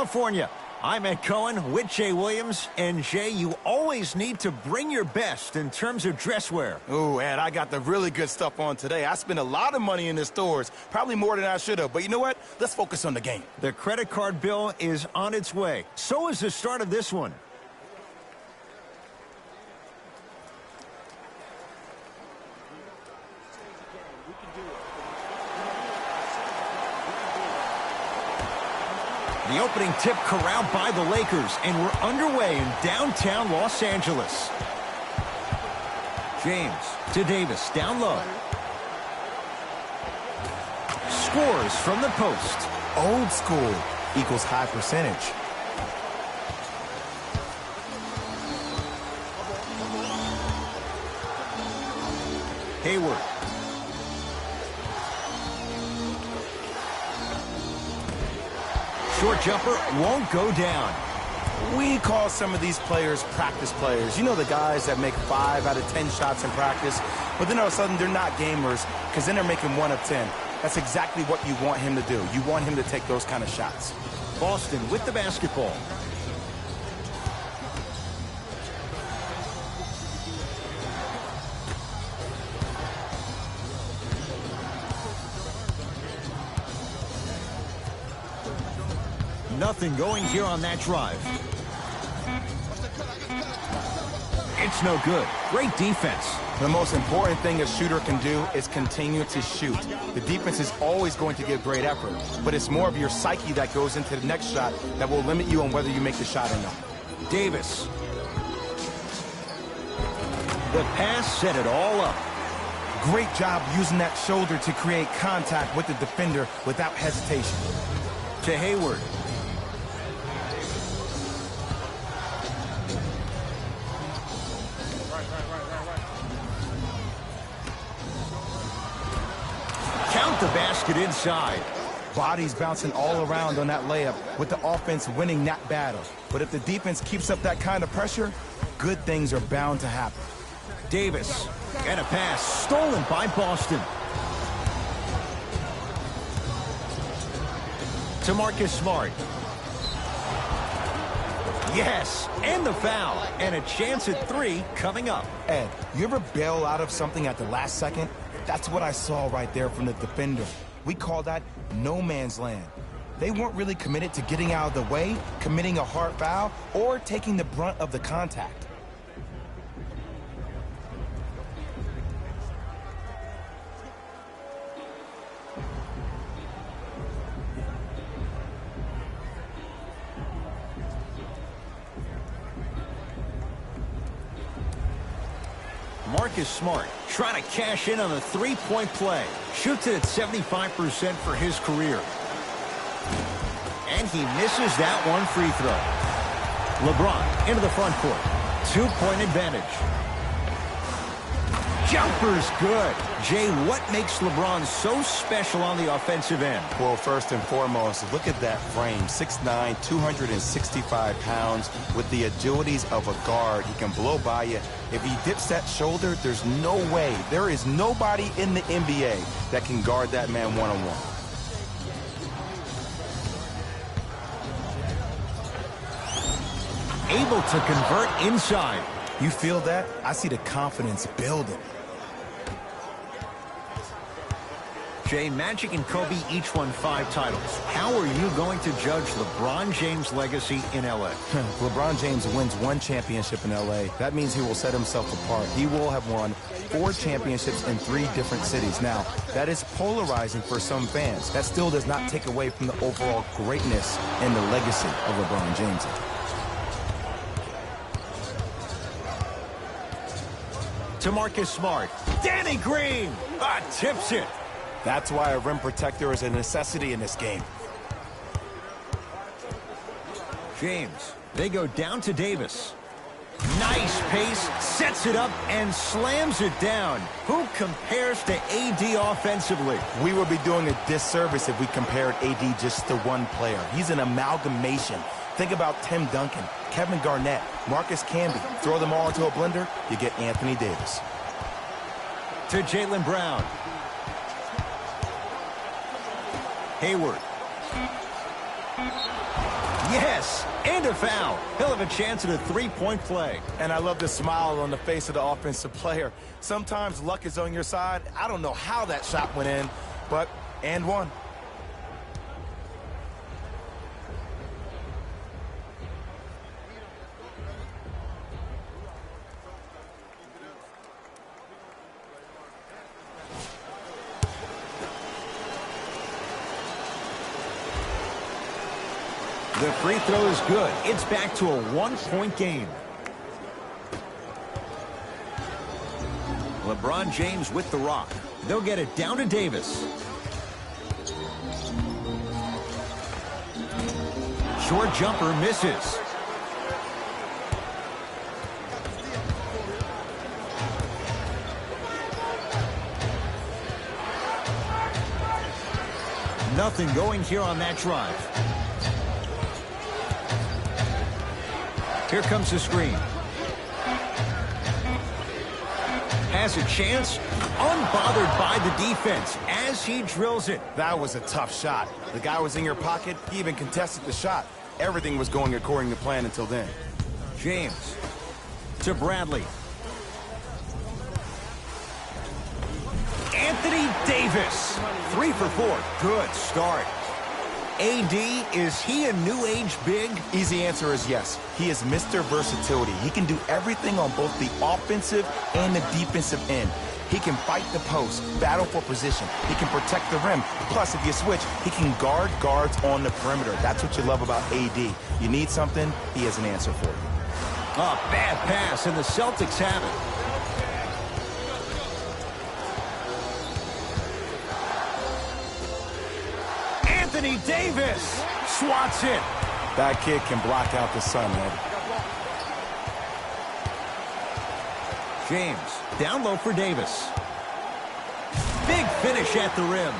California. I'm Ed Cohen with Jay Williams. And Jay, you always need to bring your best in terms of dress wear. Ooh, Ed, I got the really good stuff on today. I spent a lot of money in the stores, probably more than I should have. But you know what? Let's focus on the game. The credit card bill is on its way. So is the start of this one. The opening tip corralled by the Lakers, and we're underway in downtown Los Angeles. James to Davis, down low. Scores from the post. Old school equals high percentage. Hayward. Short jumper won't go down. We call some of these players practice players. You know, the guys that make 5 out of 10 shots in practice, but then all of a sudden they're not gamers because then they're making 1 of 10. That's exactly what you want him to do. You want him to take those kind of shots. Boston with the basketball. Nothing going here on that drive. It's no good. Great defense. The most important thing a shooter can do is continue to shoot. The defense is always going to give great effort, but it's more of your psyche that goes into the next shot that will limit you on whether you make the shot or not. Davis. The pass set it all up. Great job using that shoulder to create contact with the defender without hesitation. To Hayward. Count the basket inside. Bodies bouncing all around on that layup with the offense winning that battle. But if the defense keeps up that kind of pressure, good things are bound to happen. Davis. And a pass stolen by Boston. To Marcus Smart. Yes, and the foul. And a chance at 3 coming up. Ed, you ever bail out of something at the last second? That's what I saw right there from the defender. We call that no man's land. They weren't really committed to getting out of the way, committing a hard foul, or taking the brunt of the contact. Marcus Smart trying to cash in on a three-point play. Shoots it at 75% for his career. And he misses that one free throw. LeBron into the front court. 2-point advantage. Jumper's good. Jay, what makes LeBron so special on the offensive end? Well, first and foremost, look at that frame. 6'9", 265 pounds with the agilities of a guard. He can blow by you. If he dips that shoulder, there's no way. There is nobody in the NBA that can guard that man one-on-one. Able to convert inside. You feel that? I see the confidence building. Jay, Magic and Kobe each won 5 titles. How are you going to judge LeBron James' legacy in L.A.? LeBron James wins 1 championship in L.A. That means he will set himself apart. He will have won 4 championships in 3 different cities. Now, that is polarizing for some fans. That still does not take away from the overall greatness and the legacy of LeBron James. To Marcus Smart. Danny Green tips it. That's why a rim protector is a necessity in this game. James. They go down to Davis. Nice pace, sets it up, and slams it down. Who compares to AD offensively? We would be doing a disservice if we compared AD just to one player. He's an amalgamation. Think about Tim Duncan, Kevin Garnett, Marcus Camby. Throw them all into a blender, you get Anthony Davis. To Jaylen Brown. Hayward. Yes, and a foul. He'll have a chance at a three-point play. And I love the smile on the face of the offensive player. Sometimes luck is on your side. I don't know how that shot went in, but and one. The free throw is good. It's back to a one-point game. LeBron James with the rock. They'll get it down to Davis. Short jumper misses. Nothing going here on that drive. Here comes the screen. Has a chance, unbothered by the defense as he drills it. That was a tough shot. The guy was in your pocket. He even contested the shot. Everything was going according to plan until then. James to Bradley. Anthony Davis. 3 for 4. Good start. AD, is he a new age big? Easy answer is yes. He is Mr. Versatility. He can do everything on both the offensive and the defensive end. He can fight the post, battle for position. He can protect the rim. Plus, if you switch, he can guard guards on the perimeter. That's what you love about AD. You need something, he has an answer for you. A bad pass, and the Celtics have it. Anthony Davis swats it. That kid can block out the sun, man. James down low for Davis. Big finish at the rim.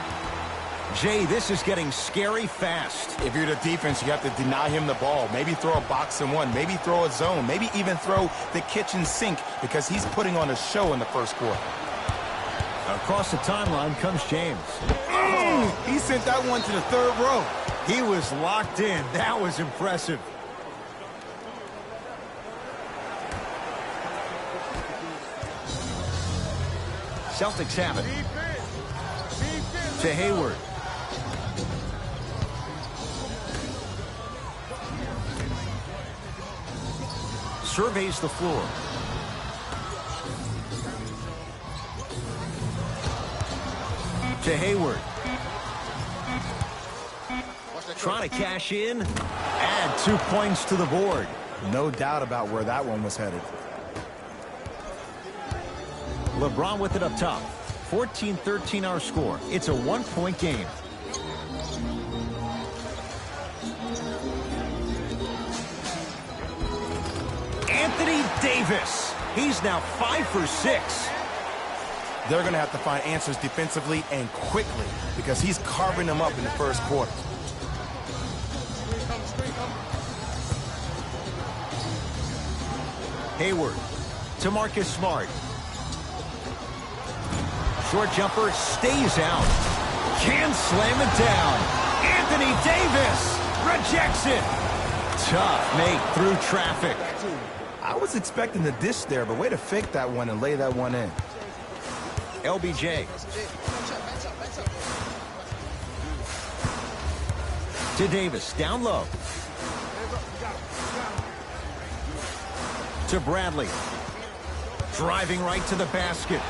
Jay, this is getting scary fast. If you're the defense, you have to deny him the ball. Maybe throw a box and one. Maybe throw a zone. Maybe even throw the kitchen sink because he's putting on a show in the first quarter. Across the timeline comes James. He sent that one to the third row. He was locked in. That was impressive. Celtics have it. To Hayward. Surveys the floor. To Hayward. Trying to cash in. Add 2 points to the board. No doubt about where that one was headed. LeBron with it up top. 14-13 our score. It's a one-point game. Anthony Davis. He's now 5 for 6. They're going to have to find answers defensively and quickly because he's carving them up in the first quarter. Hayward to Marcus Smart. Short jumper stays out. Can slam it down. Anthony Davis rejects it. Tough make through traffic. I was expecting the dish there, but way to fake that one and lay that one in. LBJ. To Davis, down low. To Bradley. Driving right to the basket.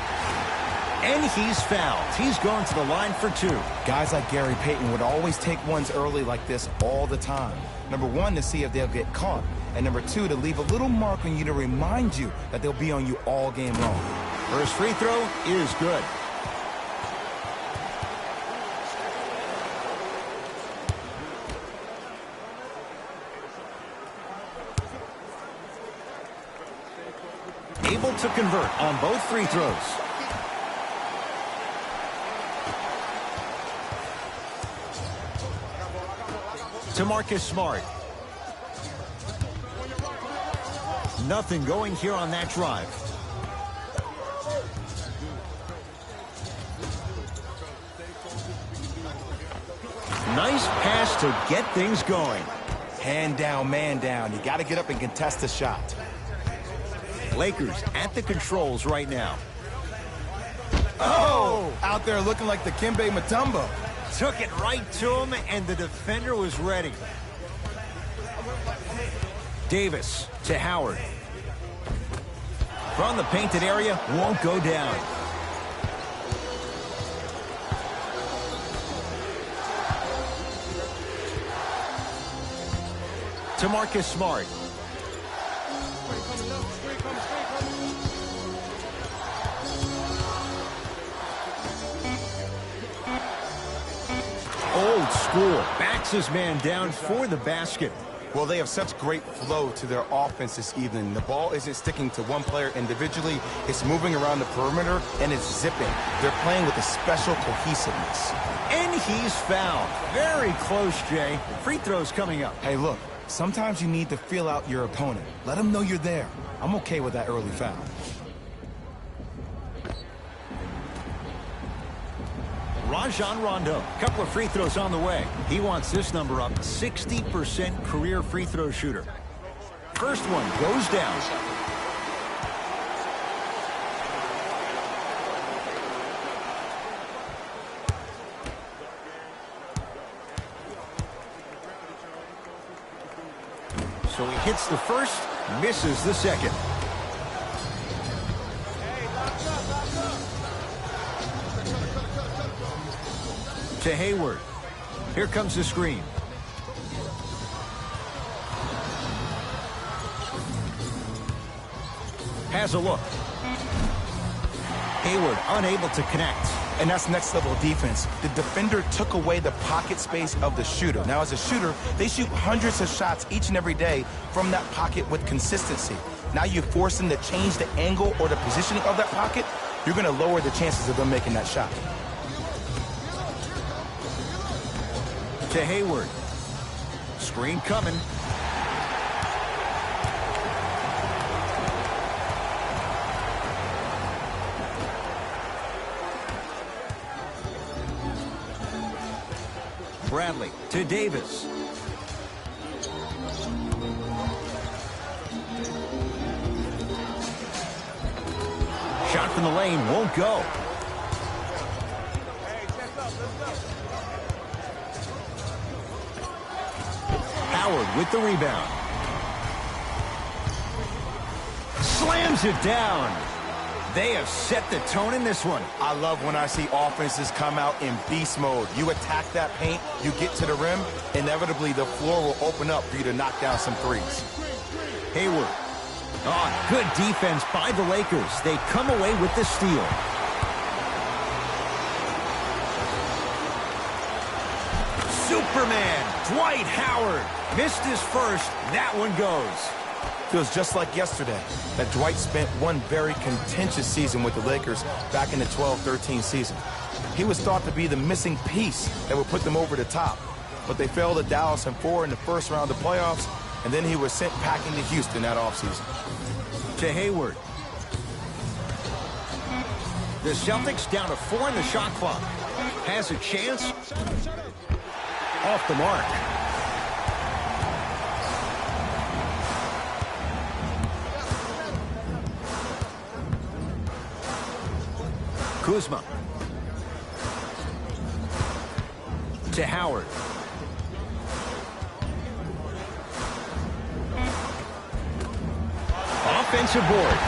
And he's fouled. He's going to the line for 2. Guys like Gary Payton would always take ones early like this all the time. Number 1, to see if they'll get caught. And number 2, to leave a little mark on you to remind you that they'll be on you all game long. First free throw is good. Able to convert on both free throws. To Marcus Smart. Nothing going here on that drive. Nice pass to get things going. Hand down, man down. You got to get up and contest the shot. Lakers at the controls right now. Oh! Out there looking like the Kimbe Mutombo. Took it right to him, and the defender was ready. Davis to Howard. From the painted area, won't go down. To Marcus Smart. Old school. Backs his man down for the basket. Well, they have such great flow to their offense this evening. The ball isn't sticking to one player individually. It's moving around the perimeter, and it's zipping. They're playing with a special cohesiveness. And he's fouled. Very close, Jay. Free throws coming up. Hey, look, sometimes you need to feel out your opponent. Let them know you're there. I'm okay with that early foul. Rajon Rondo, couple of free throws on the way. He wants this number up, 60% career free throw shooter. First one goes down. So he hits the first, misses the second. To Hayward. Here comes the screen. Has a look. Hayward unable to connect. And that's next level defense. The defender took away the pocket space of the shooter. Now, as a shooter, they shoot hundreds of shots each and every day from that pocket with consistency. Now you force them to change the angle or the positioning of that pocket, you're going to lower the chances of them making that shot. To Hayward. Screen coming. Bradley to Davis. Shot from the lane won't go. Howard with the rebound. Slams it down. They have set the tone in this one. I love when I see offenses come out in beast mode. You attack that paint, you get to the rim, inevitably the floor will open up for you to knock down some threes. Hayward. Oh, good defense by the Lakers. They come away with the steal. Superman, Dwight Howard. Missed his first. That one goes. Feels just like yesterday that Dwight spent one very contentious season with the Lakers back in the 12-13 season. He was thought to be the missing piece that would put them over the top. But they fell to Dallas in 4 in the first round of the playoffs, and then he was sent packing to Houston that offseason. To Hayward. The Celtics down to 4 in the shot clock. Has a chance. Off the mark. Kuzma. To Howard. Offensive board.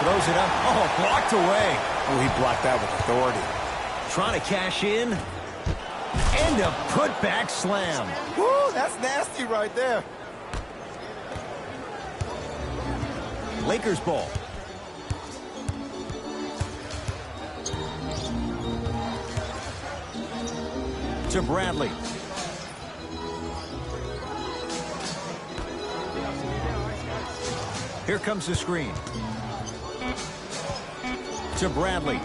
Throws it up. Oh, blocked away. Oh, he blocked that with authority. Trying to cash in. And a putback slam. Woo, that's nasty right there. Lakers ball. To Bradley. Here comes the screen. To Bradley.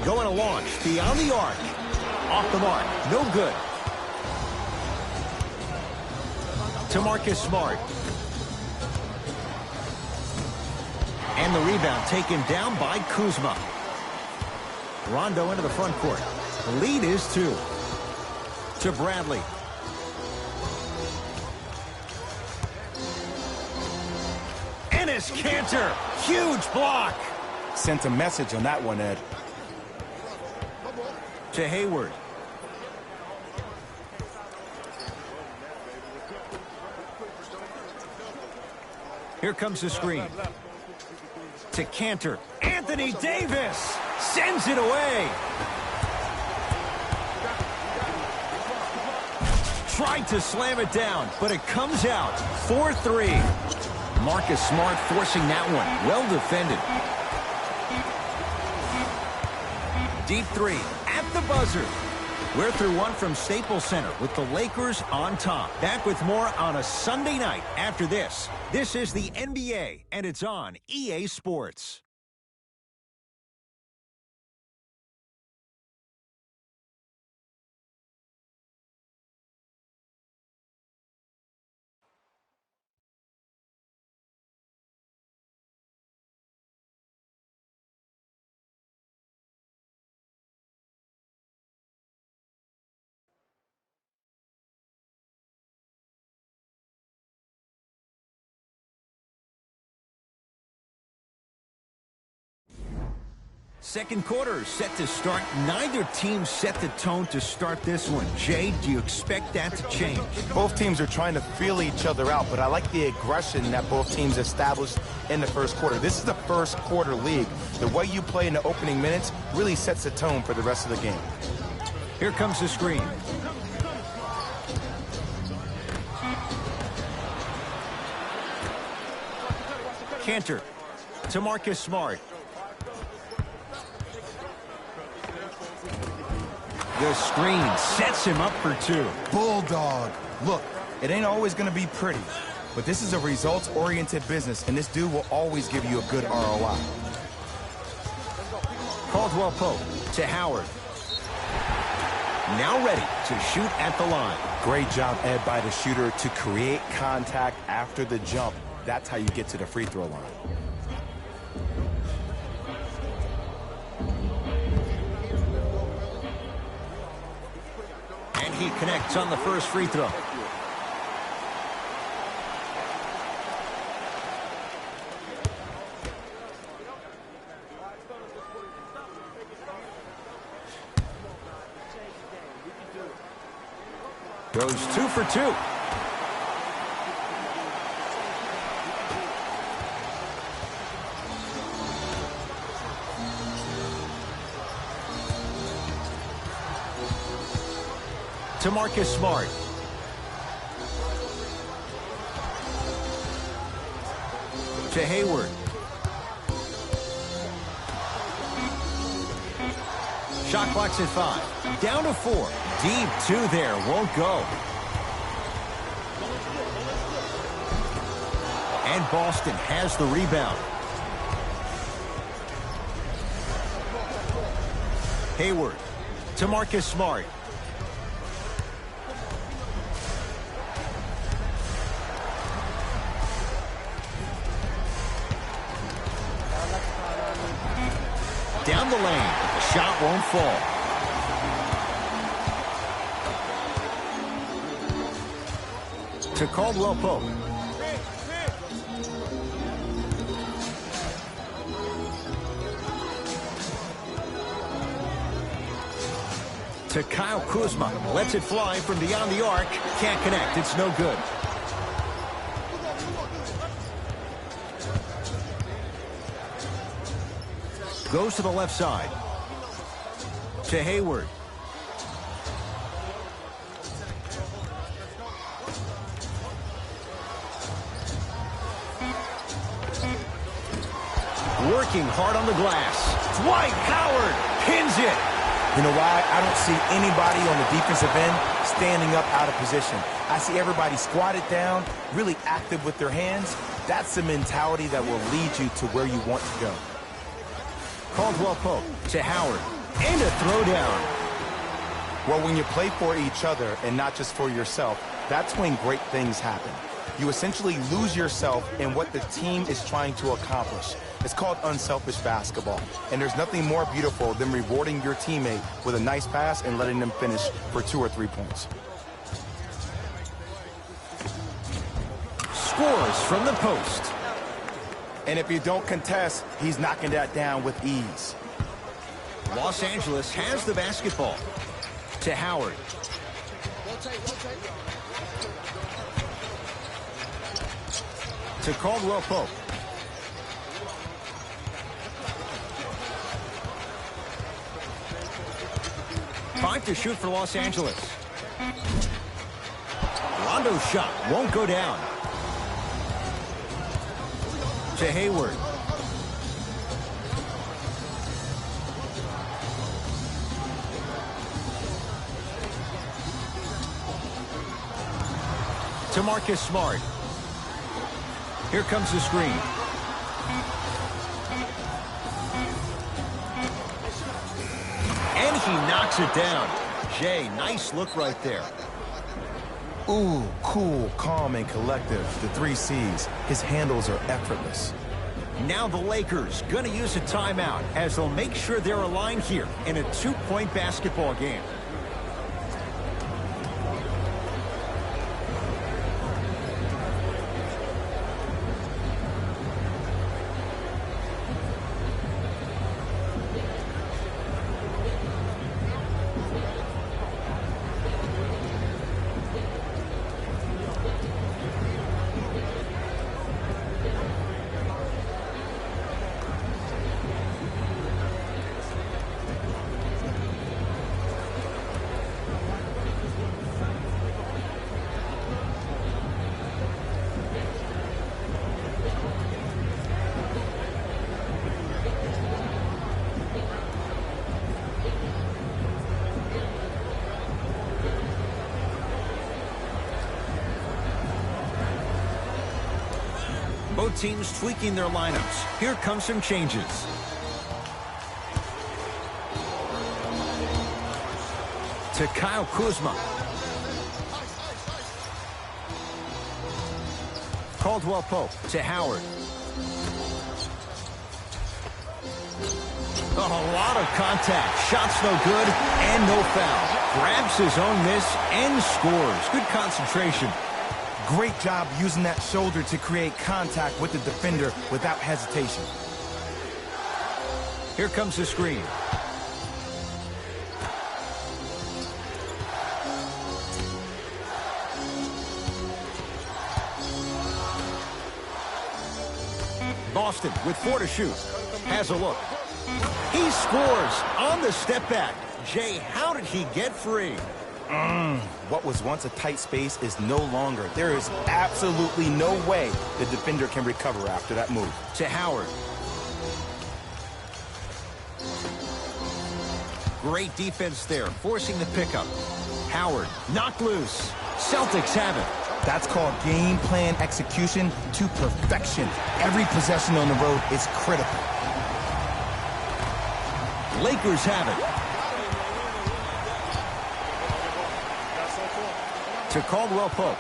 Going to launch beyond the arc. Off the mark. No good. To Marcus Smart. And the rebound taken down by Kuzma. Rondo into the front court. The lead is 2. To Bradley. Enes Kanter. Huge block. Sent a message on that one, Ed. To Hayward. Here comes the screen. To Kanter. Anthony Davis sends it away. Tried to slam it down, but it comes out. 4-3. Marcus Smart forcing that one. Well defended. Deep three at the buzzer. We're through one from Staples Center with the Lakers on top. Back with more on a Sunday night after this. This is the NBA, and it's on EA Sports. Second quarter set to start. Neither team set the tone to start this one. Jay, do you expect that to change? Both teams are trying to feel each other out, but I like the aggression that both teams established in the first quarter. This is the first quarter league. The way you play in the opening minutes really sets the tone for the rest of the game. Here comes the screen. Kanter to Marcus Smart. The screen sets him up for two. Bulldog. Look, it ain't always going to be pretty, but this is a results-oriented business, and this dude will always give you a good ROI. Caldwell Pope to Howard. Now ready to shoot at the line. Great job, Ed, by the shooter to create contact after the jump. That's how you get to the free throw line. And he connects on the first free throw. Goes 2 for 2. To Marcus Smart. To Hayward. Shot clock's at 5. Down to 4. Deep 2 there. Won't go. And Boston has the rebound. Hayward. To Marcus Smart. Down the lane. The shot won't fall. To Caldwell Pope. To Kyle Kuzma. Lets it fly from beyond the arc. Can't connect. It's no good. Goes to the left side. To Hayward. Working hard on the glass. Dwight Howard pins it. You know why? I don't see anybody on the defensive end standing up out of position. I see everybody squatted down, really active with their hands. That's the mentality that will lead you to where you want to go. Caldwell Pope to Howard. And a throwdown. Well, when you play for each other and not just for yourself, that's when great things happen. You essentially lose yourself in what the team is trying to accomplish. It's called unselfish basketball. And there's nothing more beautiful than rewarding your teammate with a nice pass and letting them finish for 2 or 3 points. Scores from the post. And if you don't contest, he's knocking that down with ease. Los Angeles has the basketball. To Howard. To Caldwell Pope. Five to shoot for Los Angeles. Rondo's shot won't go down. To Hayward. To Marcus Smart. Here comes the screen. And he knocks it down. Jay, nice look right there. Ooh, cool, calm, and collective. The 3 C's. His handles are effortless. Now the Lakers going to use a timeout as they'll make sure they're aligned here in a 2-point basketball game. Both teams tweaking their lineups. Here come some changes. To Kyle Kuzma. Caldwell Pope to Howard. Oh, a lot of contact. Shots no good and no foul. Grabs his own miss and scores. Good concentration. Great job using that shoulder to create contact with the defender without hesitation. Here comes the screen. Boston with 4 to shoot. Has a look. He scores on the step back. Jay, how did he get free? What was once a tight space is no longer. There is absolutely no way the defender can recover after that move. To Howard. Great defense there, forcing the pickup. Howard knocked loose. Celtics have it. That's called game plan execution to perfection. Every possession on the road is critical. Lakers have it. To Caldwell Pope.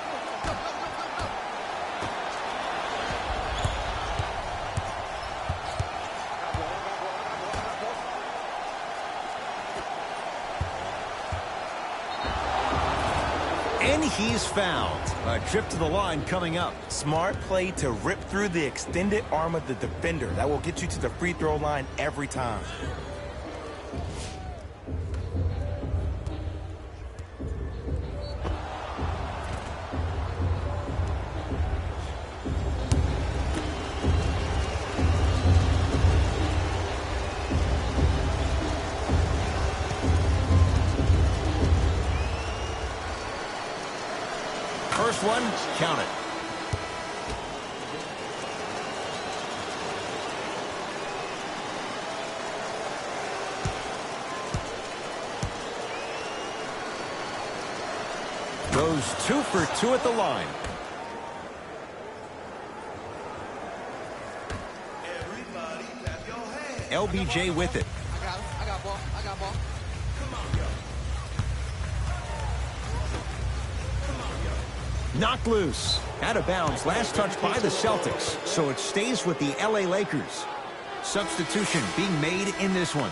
And he's fouled. A trip to the line coming up. Smart play to rip through the extended arm of the defender. That will get you to the free throw line every time. First one, count it. Goes 2 for 2 at the line. LBJ with it. I got ball. Knocked loose. Out of bounds. Last touch by the Celtics. So it stays with the LA Lakers. Substitution being made in this one.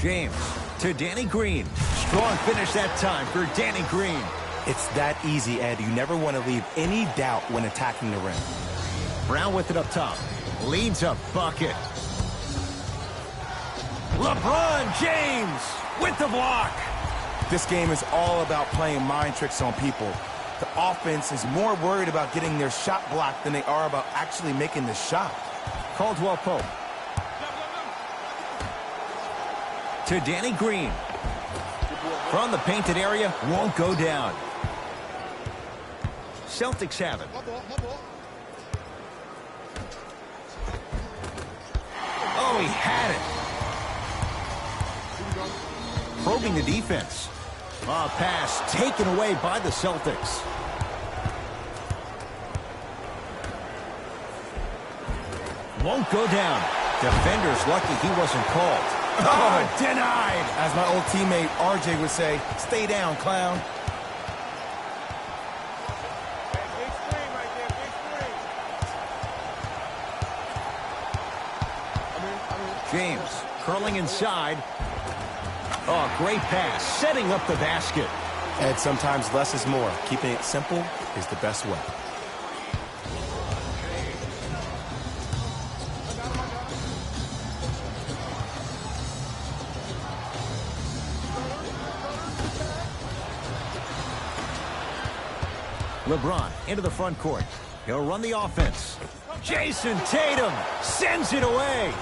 James to Danny Green. Strong finish that time for Danny Green. It's that easy, Ed. You never want to leave any doubt when attacking the rim. Brown with it up top. Leads a bucket. LeBron James with the block. This game is all about playing mind tricks on people. The offense is more worried about getting their shot blocked than they are about actually making the shot. Caldwell Pope. To Danny Green. From the painted area, won't go down. Celtics have it. Oh, he had it. Probing the defense. A pass taken away by the Celtics. Won't go down. Defender's lucky he wasn't called. Oh, denied. As my old teammate RJ would say, stay down, clown. James curling inside. Oh, great pass, setting up the basket. And sometimes less is more. Keeping it simple is the best way. LeBron into the front court. He'll run the offense. Jason Tatum sends it away.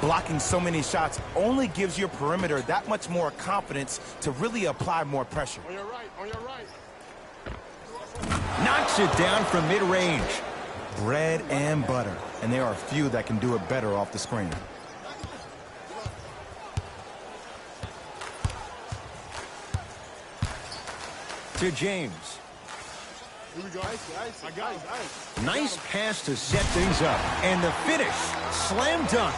Blocking so many shots only gives your perimeter that much more confidence to really apply more pressure. On your right, on your right. Knocks it down from mid-range. Bread and butter. And there are few that can do it better off the screen. To James. Here we go. I got it. Nice pass to set things up. And the finish. Slam dunk.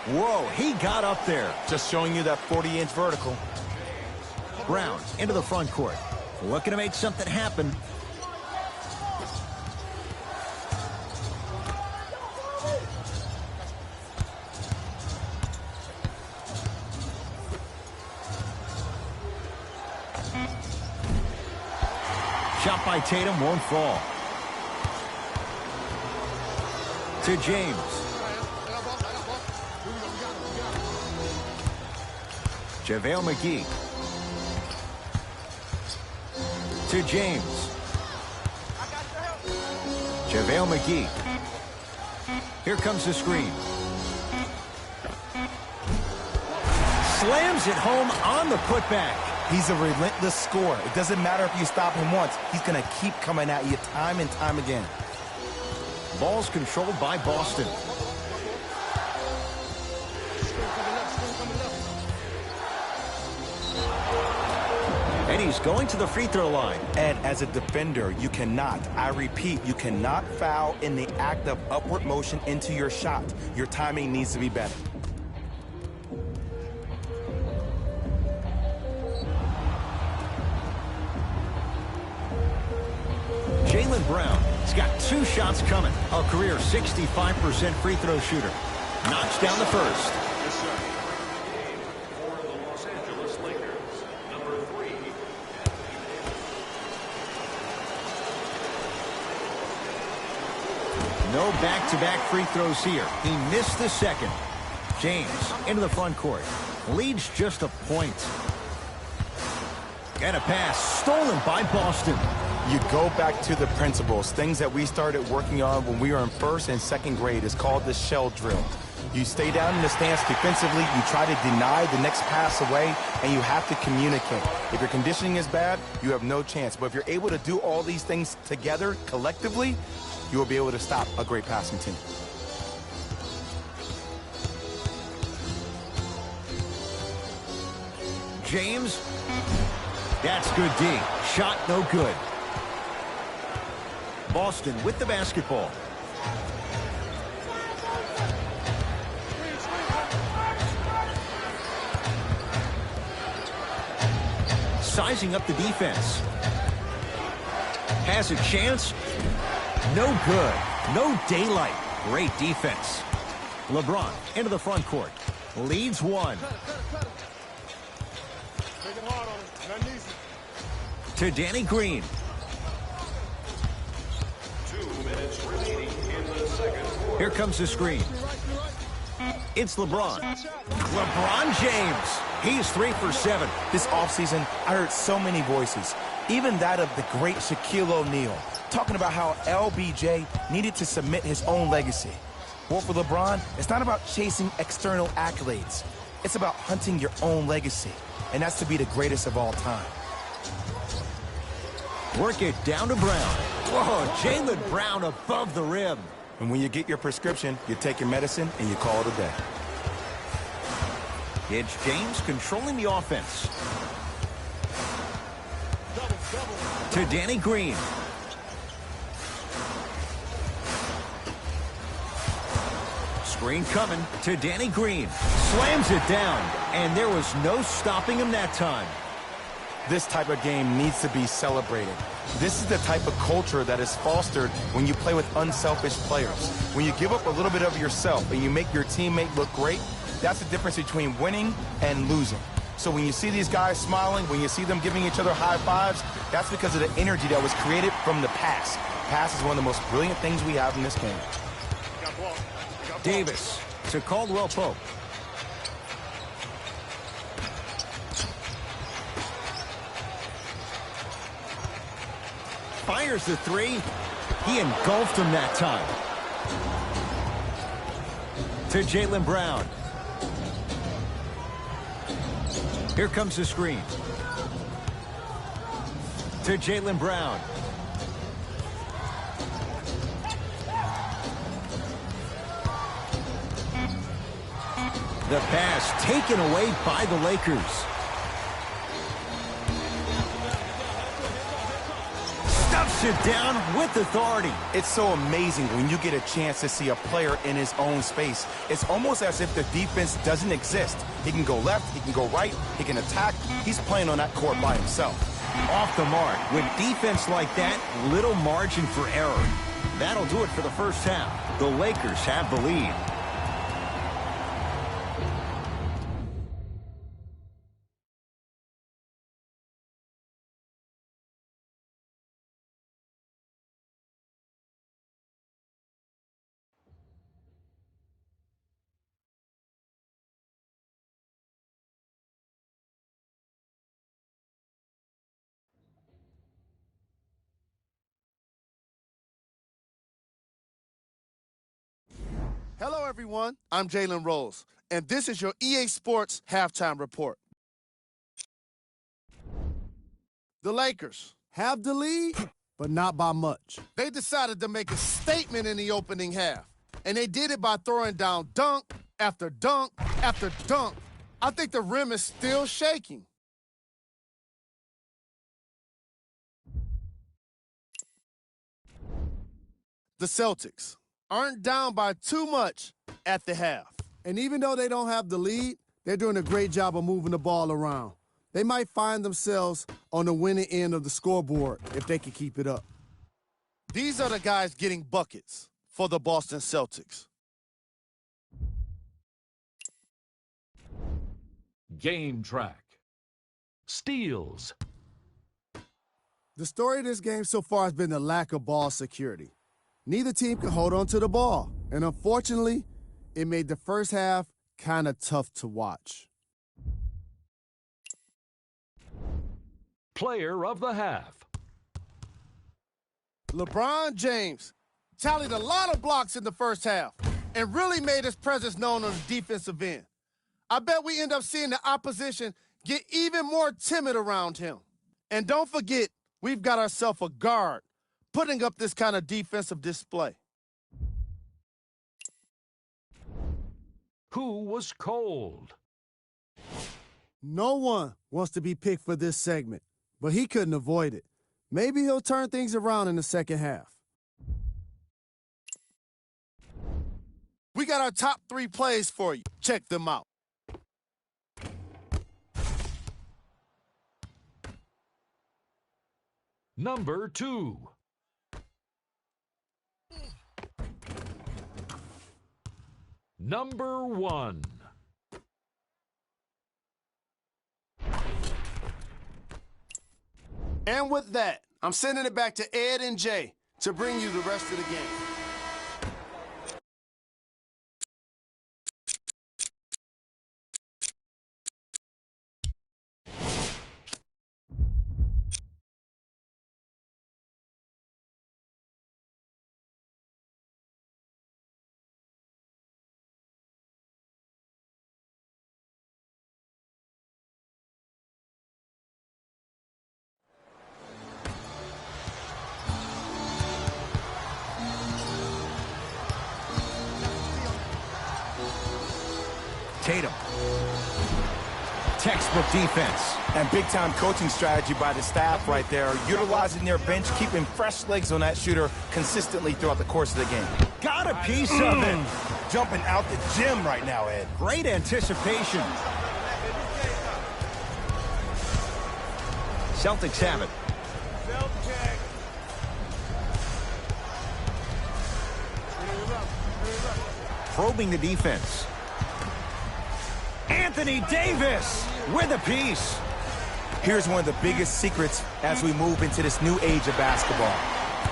Whoa, he got up there. Just showing you that 40-inch vertical. Brown into the front court. Looking to make something happen. Shot by Tatum won't fall. To James. JaVale McGee. To James. JaVale McGee. Here comes the screen. Slams it home on the putback. He's a relentless scorer. It doesn't matter if you stop him once. He's going to keep coming at you time and time again. Ball's controlled by Boston. And he's going to the free throw line. And as a defender, you cannot, I repeat, you cannot foul in the act of upward motion into your shot. Your timing needs to be better. Jaylen Brown has got 2 shots coming. A career 65% free throw shooter. Knocks down the first. Yes, sir. For the Los Angeles Lakers, number 3. No back-to-back free throws here. He missed the second. James into the front court. Leads just a point. And a pass stolen by Boston. You go back to the principles, things that we started working on when we were in 1st and 2nd grade. Is called the shell drill. You stay down in the stance defensively, you try to deny the next pass away, and you have to communicate. If your conditioning is bad, you have no chance. But if you're able to do all these things together, collectively, you will be able to stop a great passing team. James. That's good D. Shot no good. Boston with the basketball. Sizing up the defense. Has a chance. No good. No daylight. Great defense. LeBron into the front court. leads one. Make it hard on him. Nothing easy. To Danny Green. 2 minutes remaining in the second quarter. Here comes the screen. It's LeBron. LeBron James. He's 3 for 7. This offseason, I heard so many voices, even that of the great Shaquille O'Neal, talking about how LBJ needed to submit his own legacy. Well, for LeBron, it's not about chasing external accolades. It's about hunting your own legacy, and that's to be the greatest of all time. Work it down to Brown. Whoa, Jaylen Brown above the rim. And when you get your prescription, you take your medicine and you call it a day. It's James controlling the offense. To Danny Green. Screen coming to Danny Green. Slams it down, and there was no stopping him that time. This type of game needs to be celebrated. This is the type of culture that is fostered when you play with unselfish players. When you give up a little bit of yourself and you make your teammate look great, that's the difference between winning and losing. So when you see these guys smiling, when you see them giving each other high fives, that's because of the energy that was created from the pass. Pass is one of the most brilliant things we have in this game. Davis to Caldwell Pope. Fires the three. He engulfed him that time. To Jaylen Brown. Here comes the screen. To Jaylen Brown. The pass taken away by the Lakers. Stuffs it down with authority. It's so amazing when you get a chance to see a player in his own space. It's almost as if the defense doesn't exist. He can go left, he can go right, he can attack. He's playing on that court by himself. Off the mark. With defense like that, little margin for error. That'll do it for the first half. The Lakers have the lead. Hello, everyone. I'm Jalen Rose, and this is your EA Sports Halftime Report. The Lakers have the lead, but not by much. They decided to make a statement in the opening half, and they did it by throwing down dunk after dunk after dunk. I think the rim is still shaking. The Celtics aren't down by too much at the half. And even though they don't have the lead, they're doing a great job of moving the ball around. They might find themselves on the winning end of the scoreboard if they can keep it up. These are the guys getting buckets for the Boston Celtics. Game track. Steals. The story of this game so far has been the lack of ball security. Neither team can hold on to the ball, and unfortunately, it made the first half kind of tough to watch. Player of the half. LeBron James tallied a lot of blocks in the first half and really made his presence known on the defensive end. I bet we end up seeing the opposition get even more timid around him. And don't forget, we've got ourselves a guard putting up this kind of defensive display. Who was cold? No one wants to be picked for this segment, but he couldn't avoid it. Maybe he'll turn things around in the second half. We got our top 3 plays for you. Check them out. Number 2. Number 1. And with that, I'm sending it back to Ed and Jay to bring you the rest of the game. Tatum. Textbook defense. And big-time coaching strategy by the staff right there, utilizing their bench, keeping fresh legs on that shooter consistently throughout the course of the game. Got a piece of it. Jumping out the gym right now, Ed. Great anticipation. Celtics have it. Probing the defense. Anthony Davis with a piece. Here's one of the biggest secrets as we move into this new age of basketball,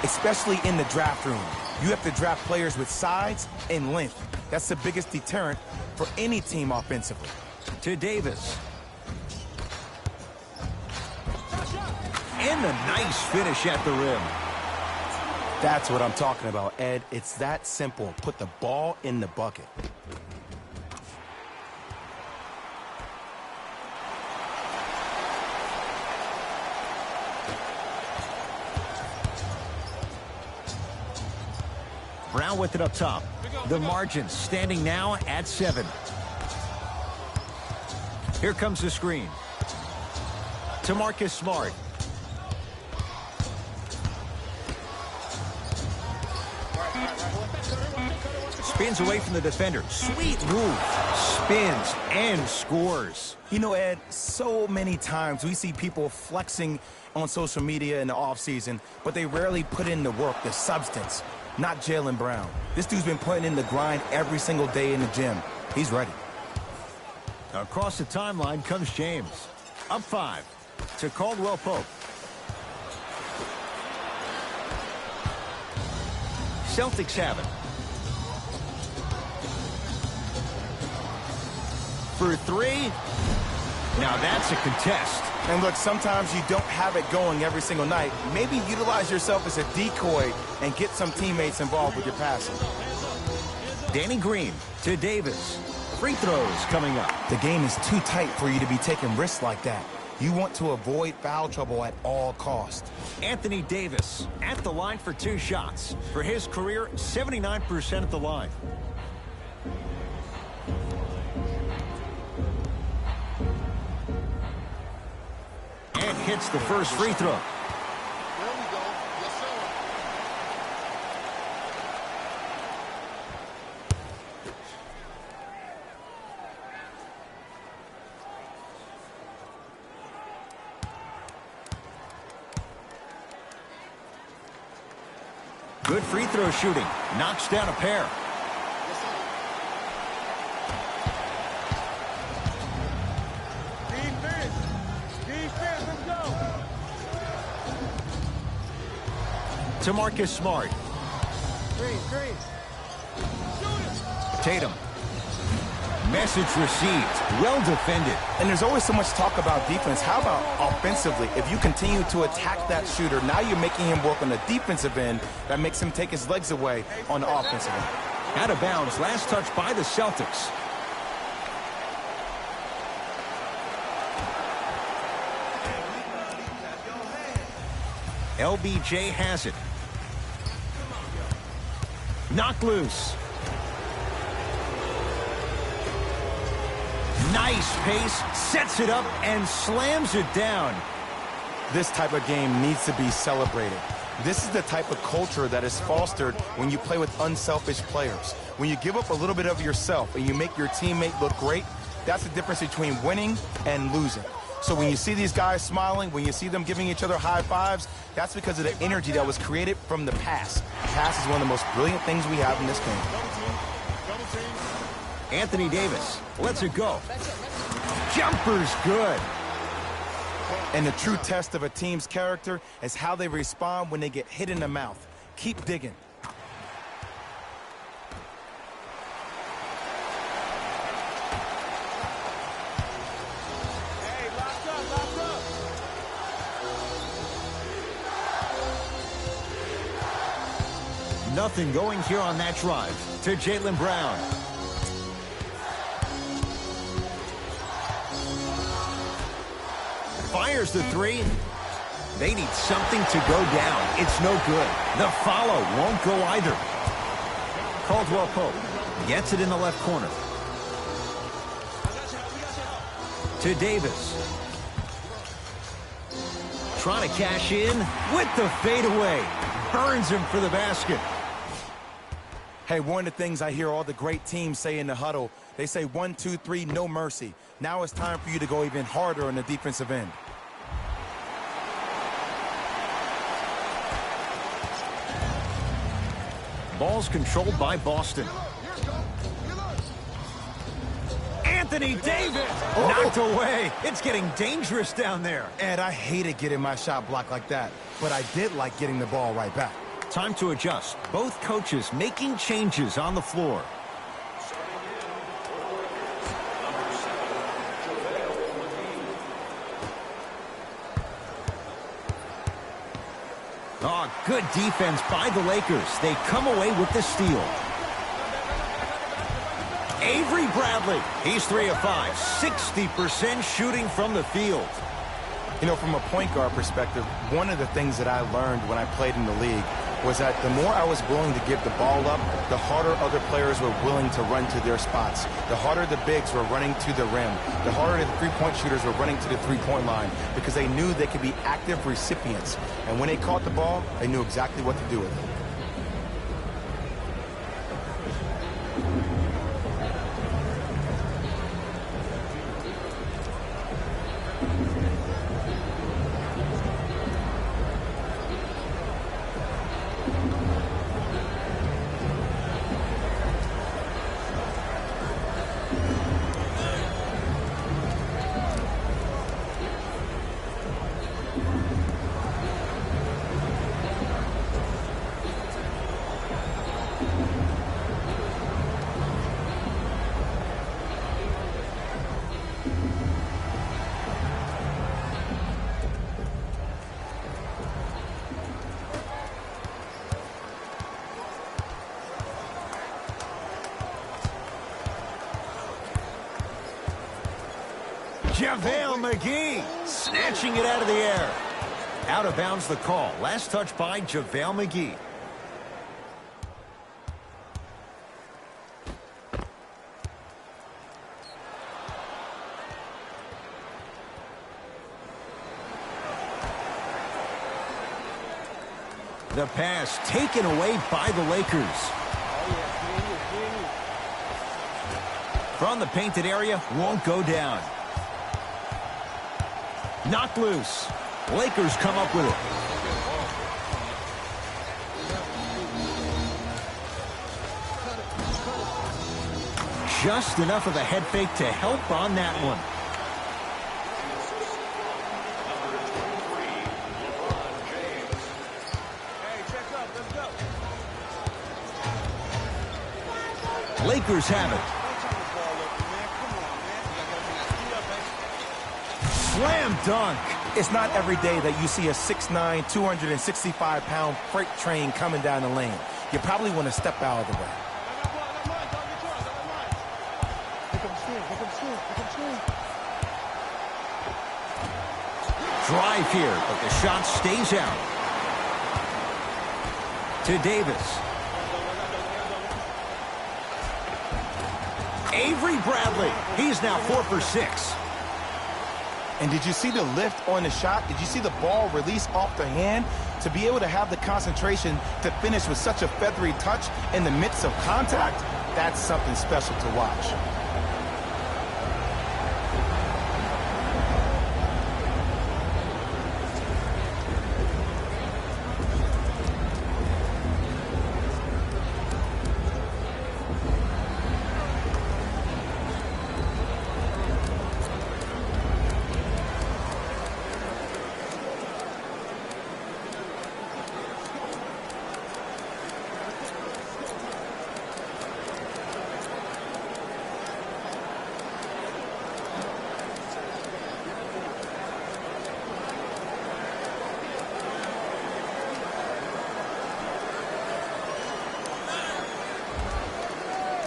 especially in the draft room. You have to draft players with size and length. That's the biggest deterrent for any team offensively. To Davis. And a nice finish at the rim. That's what I'm talking about, Ed. It's that simple. Put the ball in the bucket. Brown with it up top. The margin standing now at 7. Here comes the screen. To Marcus Smart. Spins away from the defender. Sweet move. Spins and scores. You know, Ed, so many times we see people flexing on social media in the offseason, but they rarely put in the work, the substance. Not Jaylen Brown. This dude's been putting in the grind every single day in the gym. He's ready. Across the timeline comes James. Up 5 to Caldwell Pope. Celtics have it. For 3. Now that's a contest. And look, sometimes you don't have it going every single night. Maybe utilize yourself as a decoy and get some teammates involved with your passing. Danny Green to Davis. Free throws coming up. The game is too tight for you to be taking risks like that. You want to avoid foul trouble at all costs. Anthony Davis at the line for 2 shots. For his career, 79% at the line. And hits the first free throw. There we go. Yes, sir. Good free throw shooting. Knocks down a pair. To Marcus Smart. Tatum. Message received. Well defended. And there's always so much talk about defense. How about offensively? If you continue to attack that shooter, now you're making him work on the defensive end. That makes him take his legs away on the offensive end. Out of bounds. Last touch by the Celtics. LBJ has it. Knocked loose. Nice pace, sets it up and slams it down. This type of game needs to be celebrated. This is the type of culture that is fostered when you play with unselfish players. When you give up a little bit of yourself and you make your teammate look great, that's the difference between winning and losing. So when you see these guys smiling, when you see them giving each other high fives, that's because of the energy that was created from the pass. The pass is one of the most brilliant things we have in this game. Anthony Davis lets it go. Jumper's good. And the true test of a team's character is how they respond when they get hit in the mouth. Keep digging. Hey, locked up, locked up. Nothing going here on that drive to Jaylen Brown. Fires the three. They need something to go down. It's no good. The follow won't go either. Caldwell Pope gets it in the left corner. To Davis. Trying to cash in with the fadeaway. Burns him for the basket. Hey, one of the things I hear all the great teams say in the huddle, they say 1, 2, 3, no mercy. Now it's time for you to go even harder on the defensive end. Ball's controlled by Boston. Anthony Davis knocked away. It's getting dangerous down there. And I hated getting my shot blocked like that, but I did like getting the ball right back. Time to adjust. Both coaches making changes on the floor. Oh, good defense by the Lakers. They come away with the steal. Avery Bradley. He's 3 of 5. 60% shooting from the field. You know, from a point guard perspective, one of the things that I learned when I played in the league was that the more I was willing to give the ball up, the harder other players were willing to run to their spots. The harder the bigs were running to the rim. The harder the three-point shooters were running to the three-point line because they knew they could be active recipients. And when they caught the ball, they knew exactly what to do with it. JaVale McGee snatching it out of the air. Out of bounds the call. Last touch by JaVale McGee. The pass taken away by the Lakers. From the painted area, won't go down. Knocked loose. Lakers come up with it. Just enough of a head fake to help on that one. Lakers have it. Slam dunk. It's not every day that you see a 6'9", 265-pound freight train coming down the lane. You probably want to step out of the way. Drive here, but the shot stays out. To Davis. Avery Bradley. He's now 4 for 6. And did you see the lift on the shot? Did you see the ball release off the hand? To be able to have the concentration to finish with such a feathery touch in the midst of contact, that's something special to watch.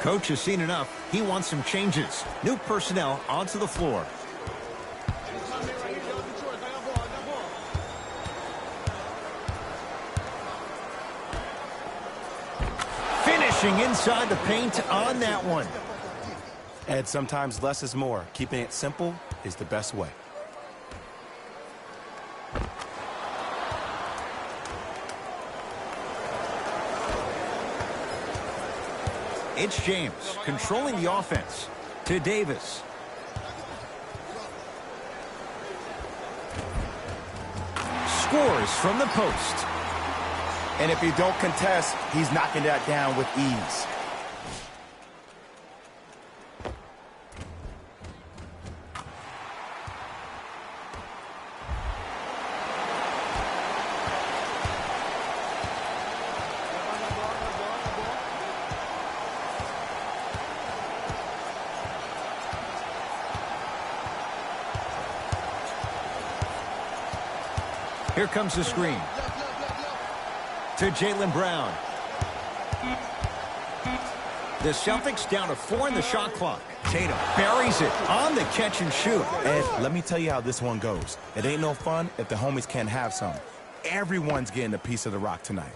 Coach has seen enough. He wants some changes. New personnel onto the floor. Finishing inside the paint on that one. And sometimes less is more. Keeping it simple is the best way. It's James controlling the offense to Davis. Scores from the post. And if you don't contest, he's knocking that down with ease. Here comes the screen. To Jaylen Brown. The Celtics down to 4 in the shot clock. Tatum buries it on the catch and shoot. And let me tell you how this one goes. It ain't no fun if the homies can't have some. Everyone's getting a piece of the rock tonight.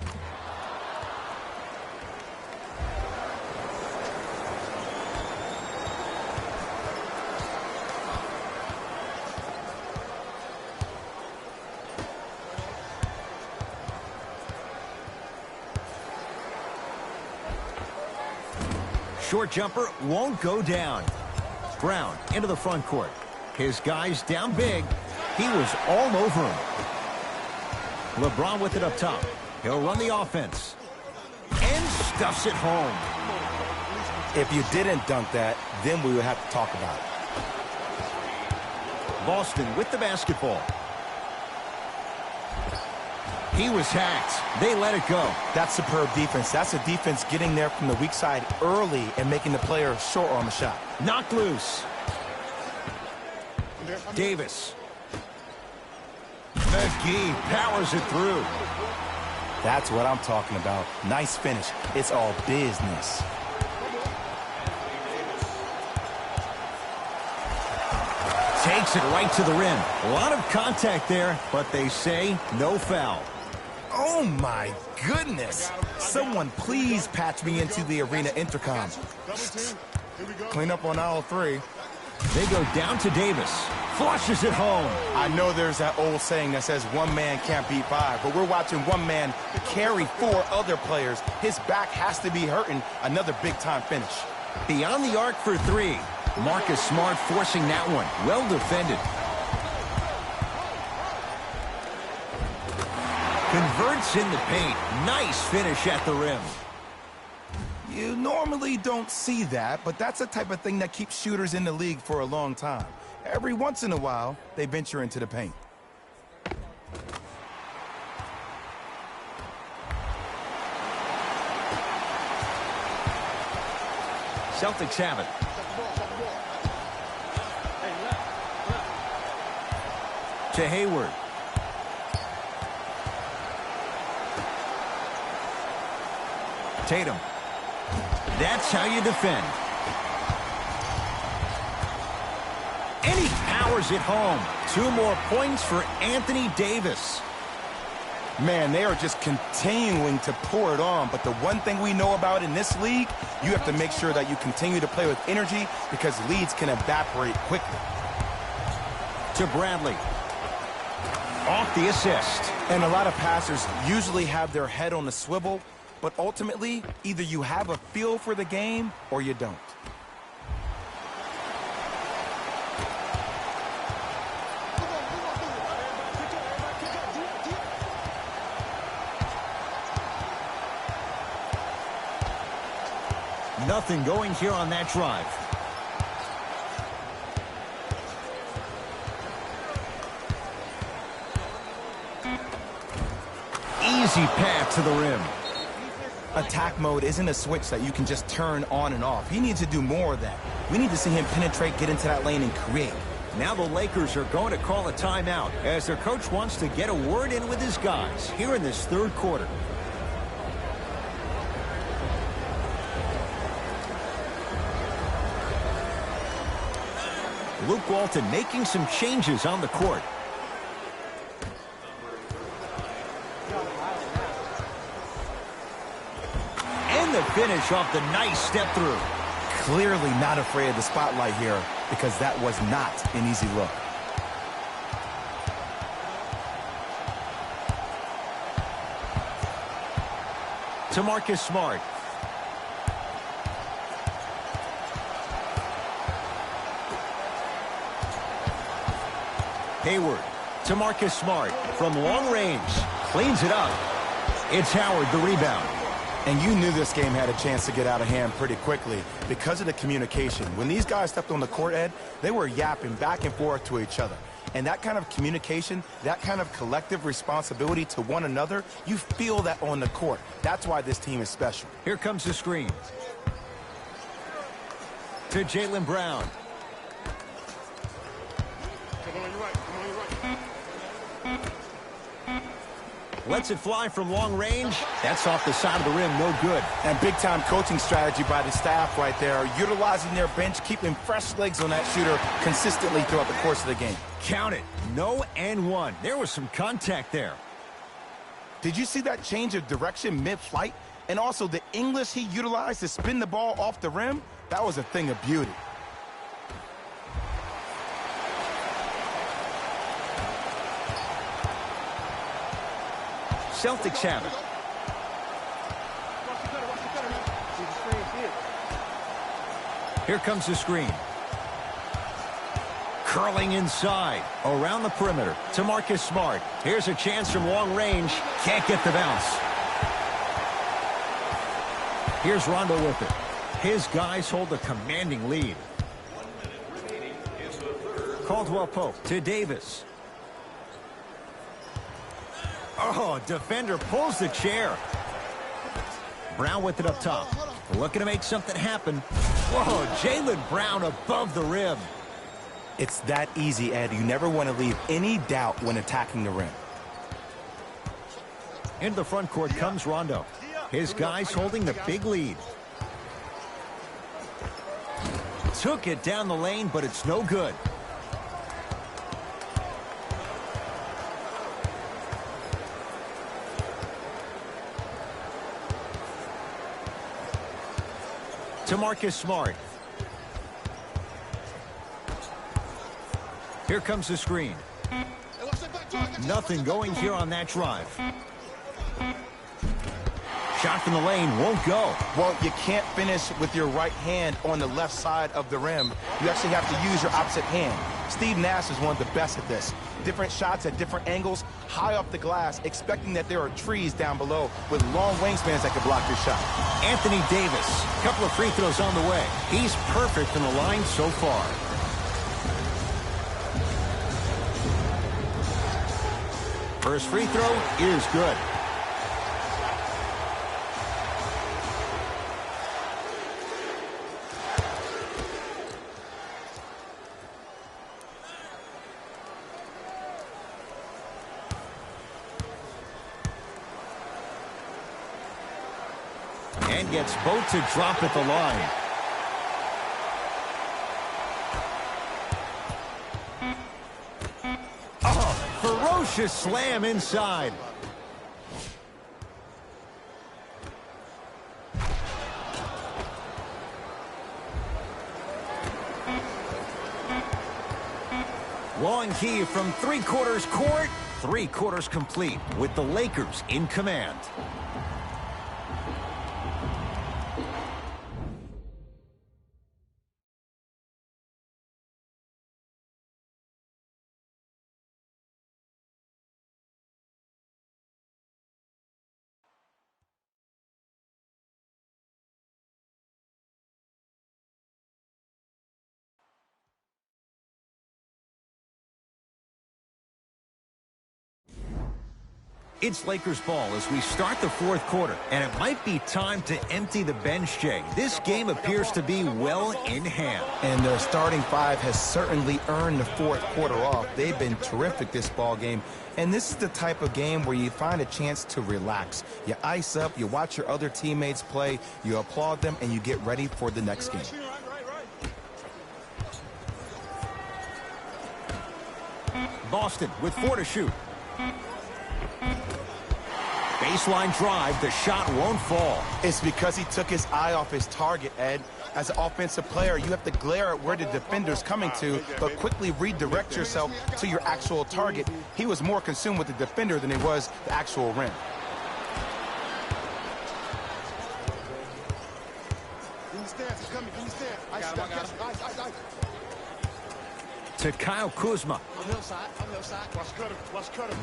Short jumper won't go down. Brown into the front court. His guys down big. He was all over him. Lebron with it up top. He'll run the offense. And stuffs it home. If you didn't dunk that, then we would have to talk about it. Boston with the basketball. He was hacked. They let it go. That's superb defense. That's a defense getting there from the weak side early and making the player short arm a shot. Knocked loose. Davis. McGee powers it through. That's what I'm talking about. Nice finish. It's all business. Takes it right to the rim. A lot of contact there, but they say no foul. Oh, my goodness. Someone please patch me into the arena intercom. Clean up on aisle 3. They go down to Davis. Flushes it home. I know there's that old saying that says one man can't beat 5, but we're watching one man carry 4 other players. His back has to be hurting. Another big-time finish. Beyond the arc for 3. Marcus Smart forcing that one. Well defended. Converts in the paint. Nice finish at the rim. You normally don't see that, but that's the type of thing that keeps shooters in the league for a long time. Every once in a while, they venture into the paint. Celtics have it. To Hayward. Tatum. That's how you defend. And he powers it home. 2 more points for Anthony Davis. Man, they are just continuing to pour it on. But the one thing we know about in this league, you have to make sure that you continue to play with energy because leads can evaporate quickly. To Bradley. Off the assist. And a lot of passers usually have their head on the swivel, but ultimately, either you have a feel for the game or you don't. Nothing going here on that drive. Easy path to the rim. Attack mode isn't a switch that you can just turn on and off. He needs to do more of that. We need to see him penetrate, get into that lane, and create. Now the Lakers are going to call a timeout as their coach wants to get a word in with his guys here in this 3rd quarter. Luke Walton making some changes on the court. And the finish off the nice step through. Clearly not afraid of the spotlight here because that was not an easy look. To Marcus Smart. Hayward to Marcus Smart from long range. Cleans it up. It's Howard the rebound. And you knew this game had a chance to get out of hand pretty quickly because of the communication. When these guys stepped on the court, Ed, they were yapping back and forth to each other. And that kind of communication, that kind of collective responsibility to one another, you feel that on the court. That's why this team is special. Here comes the screen. To Jaylen Brown. Lets it fly from long range. That's off the side of the rim, no good. And big-time coaching strategy by the staff right there, utilizing their bench, keeping fresh legs on that shooter consistently throughout the course of the game. Count it. No and one. There was some contact there. Did you see that change of direction mid-flight? And also the English he utilized to spin the ball off the rim? That was a thing of beauty. Celtics have it. Here comes the screen. Curling inside. Around the perimeter to Marcus Smart. Here's a chance from long range. Can't get the bounce. Here's Rondo with it. His guys hold a commanding lead. Caldwell Pope to Davis. Oh, defender pulls the chair. Brown with it up top. Looking to make something happen. Whoa, Jaylen Brown above the rim. It's that easy, Ed. You never want to leave any doubt when attacking the rim. Into the front court comes Rondo. His guys holding the big lead. Took it down the lane, but it's no good. To Marcus Smart. Here comes the screen. Nothing going here on that drive. Shot from the lane won't go. Well, you can't finish with your right hand on the left side of the rim. You actually have to use your opposite hand. Steve Nash is one of the best at this. Different shots at different angles, high up the glass, expecting that there are trees down below with long wingspans that can block your shot. Anthony Davis, a couple of free throws on the way. He's perfect from the line so far. First free throw is good. And gets both to drop at the line. Oh, ferocious slam inside. Long key from three-quarters court, three-quarters complete with the Lakers in command. It's Lakers ball as we start the fourth quarter, and it might be time to empty the bench, Jay. This game appears to be well in hand. And their starting five has certainly earned the fourth quarter off. They've been terrific this ball game. And this is the type of game where you find a chance to relax. You ice up, you watch your other teammates play, you applaud them, and you get ready for the next game. Boston with 4 to shoot. Baseline drive, the shot won't fall. It's because he took his eye off his target, Ed. As an offensive player, you have to glare at where the defender's coming to, but quickly redirect yourself to your actual target. He was more consumed with the defender than he was the actual rim. To Kyle Kuzma.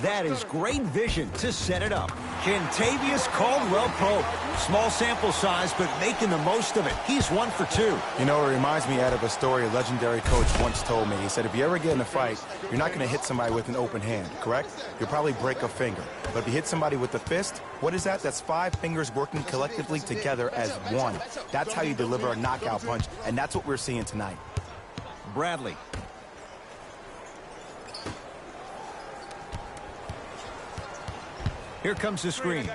That is great vision to set it up. Kentavious Caldwell-Pope. Small sample size, but making the most of it. He's 1 for 2. You know, it reminds me out of a story a legendary coach once told me. He said, if you ever get in a fight, you're not going to hit somebody with an open hand, correct? You'll probably break a finger. But if you hit somebody with a fist, what is that? That's 5 fingers working collectively together as one. That's how you deliver a knockout punch, and that's what we're seeing tonight. Bradley. Here comes the screen.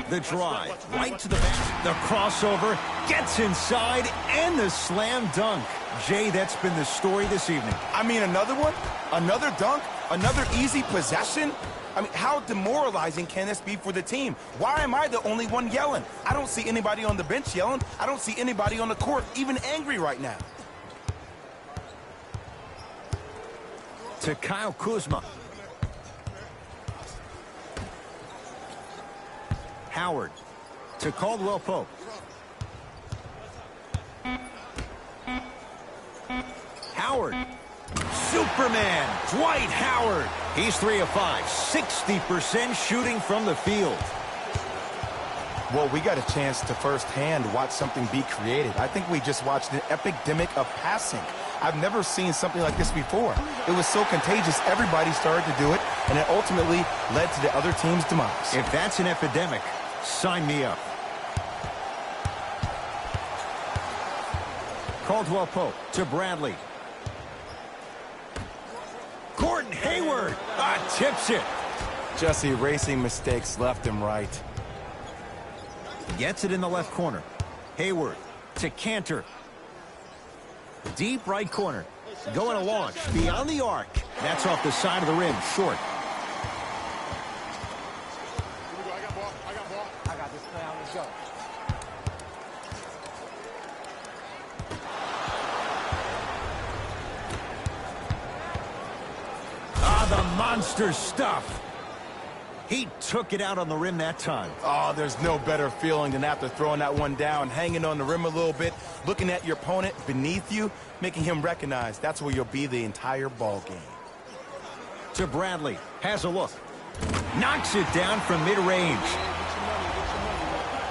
The drive, right to the back. The crossover, gets inside, and the slam dunk. Jay, that's been the story this evening. I mean, another one? Another dunk? Another easy possession? I mean, how demoralizing can this be for the team? Why am I the only one yelling? I don't see anybody on the bench yelling. I don't see anybody on the court even angry right now. To Kyle Kuzma. Howard to Caldwell-Pope. Howard. Superman, Dwight Howard. He's 3 of 5, 60% shooting from the field. Well, we got a chance to firsthand watch something be created. I think we just watched an epidemic of passing. I've never seen something like this before. It was so contagious, everybody started to do it, and it ultimately led to the other team's demise. If that's an epidemic, sign me up. Caldwell-Pope to Bradley. Gordon Hayward tips it. Just erasing mistakes left and right. Gets it in the left corner. Hayward to Cantor. Deep right corner. Going to launch beyond the arc. That's off the side of the rim, short. The monster stuff. He took it out on the rim that time. Oh, there's no better feeling than after throwing that one down, hanging on the rim a little bit, looking at your opponent beneath you, making him recognize that's where you'll be the entire ball game. To Bradley. Has a look. Knocks it down from mid-range.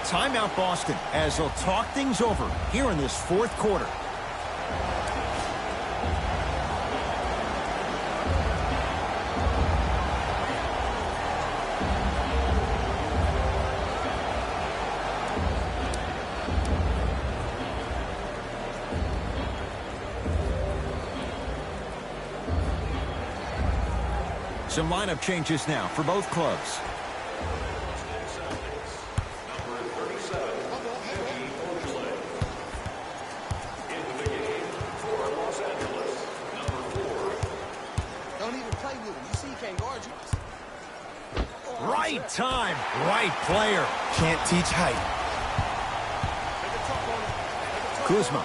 Timeout Boston as they'll talk things over here in this 4th quarter. Some lineup changes now for both clubs. Don't even play with him. You see he can't guard you. Right time, right player. Can't teach height. Kuzma.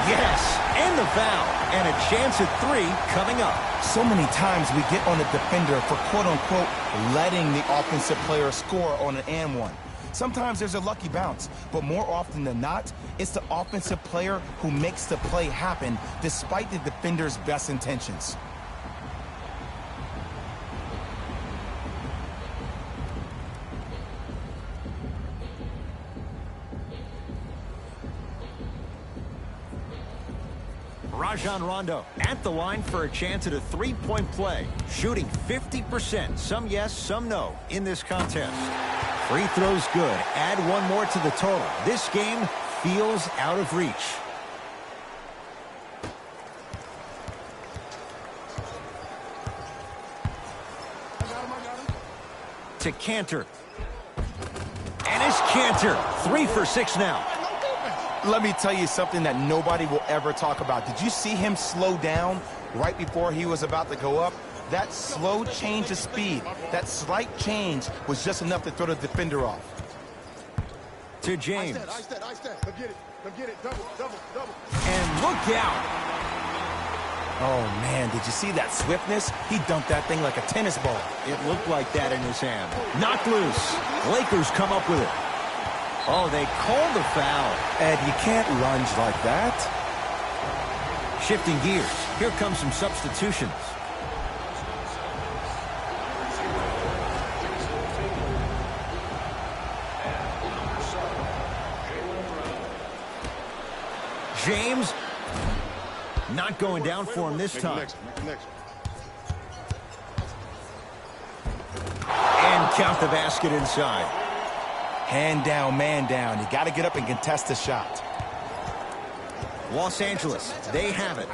Yes, and the foul. And a chance at 3 coming up. So many times we get on a defender for quote-unquote letting the offensive player score on an and one. Sometimes there's a lucky bounce, but more often than not, it's the offensive player who makes the play happen despite the defender's best intentions. Rajon Rondo at the line for a chance at a 3-point play. Shooting 50%. Some yes, some no in this contest. Free throws good. Add one more to the total. This game feels out of reach. To Cantor. And it's Cantor. 3 for 6 now. Let me tell you something that nobody will ever talk about. Did you see him slow down right before he was about to go up? That slow change of speed, that slight change was just enough to throw the defender off. To James. I said. Come get it. Double. And look out. Oh, man, did you see that swiftness? He dunked that thing like a tennis ball. It looked like that in his hand. Knocked loose. Lakers come up with it. Oh, they called the foul. Ed, you can't lunge like that. Shifting gears. Here comes some substitutions. James, not going down for him this time. And count the basket inside. Hand down, man down. You got to get up and contest the shot. Los Angeles, they have it.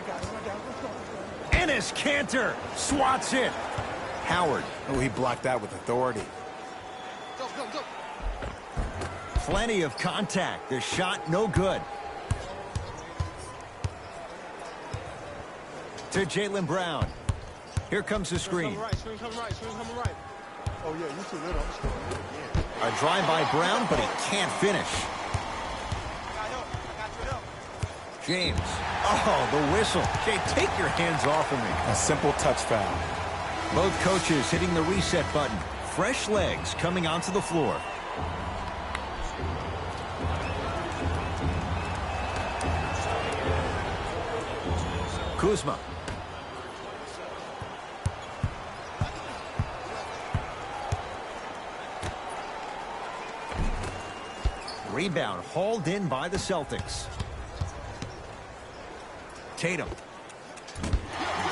Enes Kanter swats it. Howard. Oh, he blocked that with authority. Go. Plenty of contact. The shot no good. To Jaylen Brown. Here comes the screen. Screen coming right. Oh, yeah, you too little. I'm scoring. A drive by Brown, but he can't finish. James. Oh, the whistle. Jay, take your hands off of me. A simple touch foul. Both coaches hitting the reset button. Fresh legs coming onto the floor. Kuzma. Rebound hauled in by the Celtics. Tatum.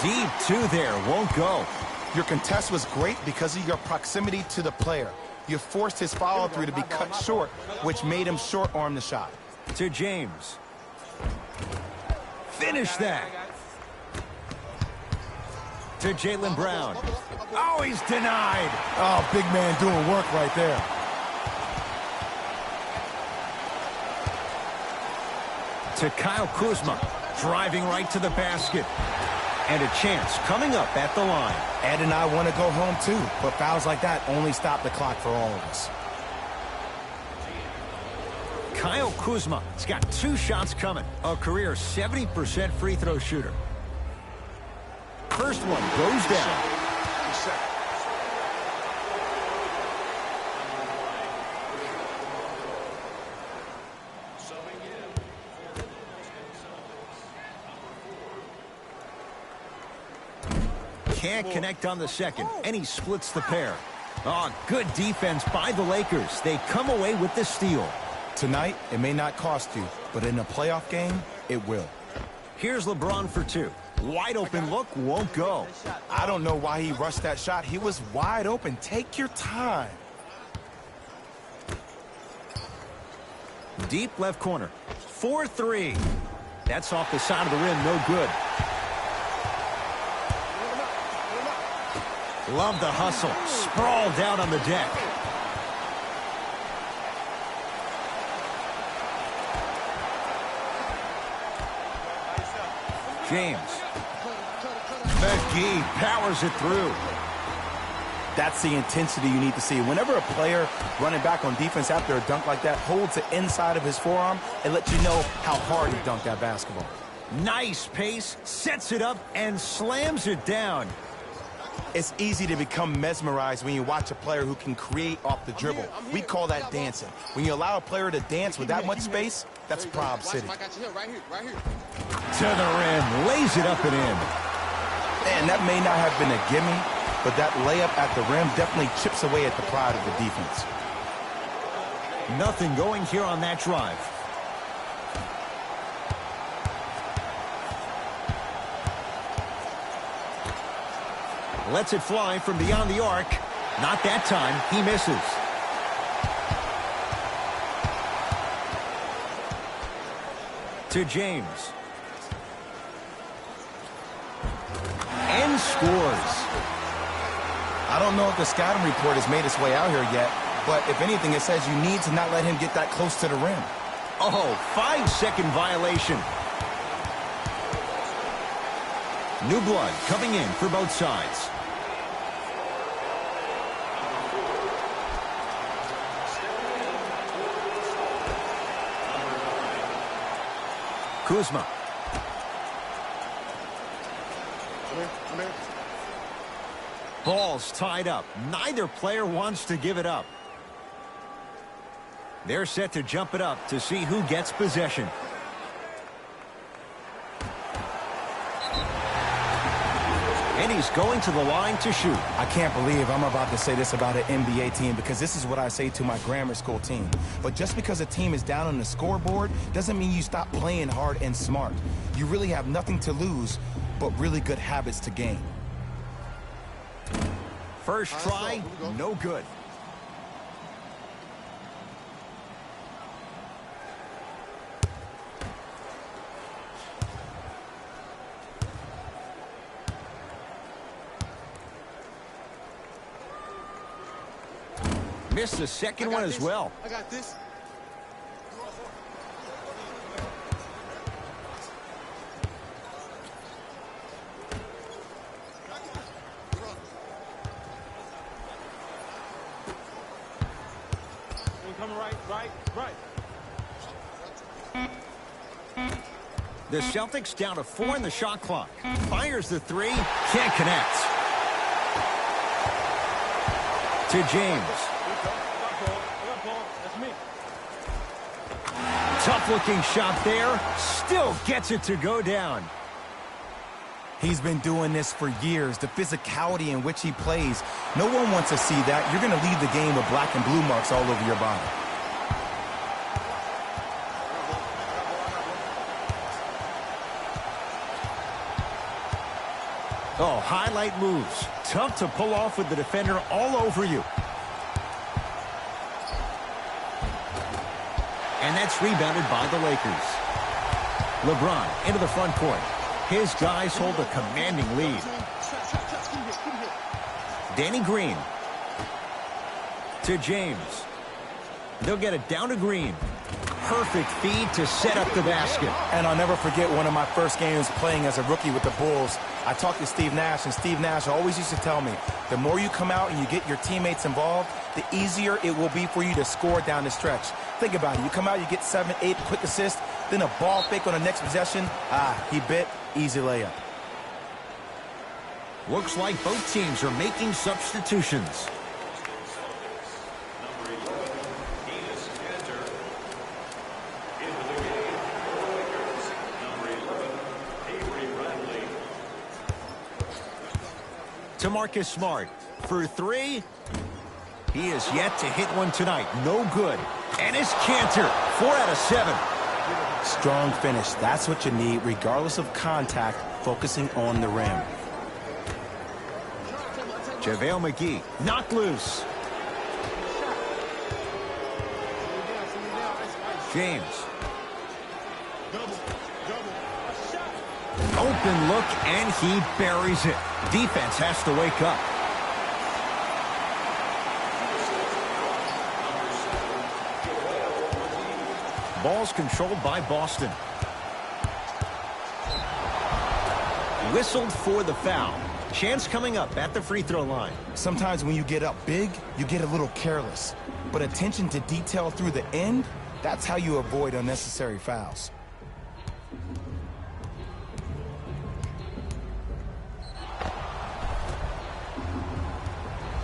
Deep two there, won't go. Your contest was great because of your proximity to the player. You forced his follow-through to be cut short, which made him short-arm the shot. To James. Finish that. To Jaylen Brown. Oh, he's denied. Oh, big man doing work right there. To Kyle Kuzma, driving right to the basket. And a chance coming up at the line. Ed and I want to go home too, but fouls like that only stop the clock for all of us. Kyle Kuzma has got 2 shots coming. A career 70% free throw shooter. First one goes down. Can't connect on the second, and he splits the pair. Oh, good defense by the Lakers. They come away with the steal. Tonight, it may not cost you, but in a playoff game, it will. Here's LeBron for 2. Wide open look, won't go. I don't know why he rushed that shot. He was wide open. Take your time. Deep left corner. 4-3. That's off the side of the rim, no good. Love the hustle. Sprawled out on the deck. James. McGee powers it through. That's the intensity you need to see. Whenever a player running back on defense after a dunk like that holds the inside of his forearm, it lets you know how hard he dunked that basketball. Nice pace, sets it up, and slams it down. It's easy to become mesmerized when you watch a player who can create off the dribble. We call that dancing. When you allow a player to dance with that much space, that's Prob City. I got you here, right here. To the rim, lays it up and in. And that may not have been a gimme, but that layup at the rim definitely chips away at the pride of the defense. Nothing going here on that drive. Lets it fly from beyond the arc. Not that time. He misses. To James. And scores. I don't know if the scouting report has made its way out here yet, but if anything, it says you need to not let him get that close to the rim. Oh, 5-second violation. New blood coming in for both sides. Kuzma. Ball's tied up. Neither player wants to give it up. They're set to jump it up to see who gets possession. And he's going to the line to shoot. I can't believe I'm about to say this about an NBA team, because this is what I say to my grammar school team. But just because a team is down on the scoreboard doesn't mean you stop playing hard and smart. You really have nothing to lose, but really good habits to gain. First try, no good. Missed the second one as well. I got this. Coming right. The Celtics down to 4 in the shot clock. Fires the three, can't connect. To James. Tough-looking shot there. Still gets it to go down. He's been doing this for years. The physicality in which he plays. No one wants to see that. You're going to leave the game with black and blue marks all over your body. Oh, highlight moves. Tough to pull off with the defender all over you. And that's rebounded by the Lakers. LeBron into the front court. His guys hold a commanding lead. Danny Green. To James. They'll get it down to Green. Perfect feed to set up the basket. And I'll never forget one of my first games playing as a rookie with the Bulls. I talked to Steve Nash, and Steve Nash always used to tell me, the more you come out and you get your teammates involved, the easier it will be for you to score down the stretch. Think about it. You come out, you get 7, 8 quick assists, then a ball fake on the next possession. He bit. Easy layup. Looks like both teams are making substitutions. To Marcus Smart for three. He is yet to hit one tonight. No good. And his Cantor, 4 out of 7. Strong finish. That's what you need, regardless of contact, focusing on the rim. JaVale McGee knocked loose. James. Open look, and he buries it. Defense has to wake up. Ball's controlled by Boston. Whistled for the foul. Chance coming up at the free throw line. Sometimes when you get up big, you get a little careless. But attention to detail through the end, that's how you avoid unnecessary fouls.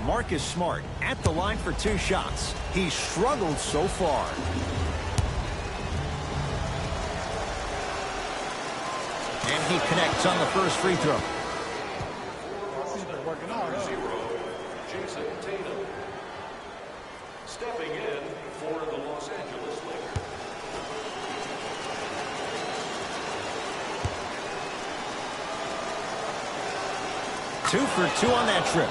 Marcus Smart at the line for 2 shots. He's struggled so far. And he connects on the first free throw. Jason Tatum. Stepping in for the Los Angeles Lakers. Two for 2 on that trip.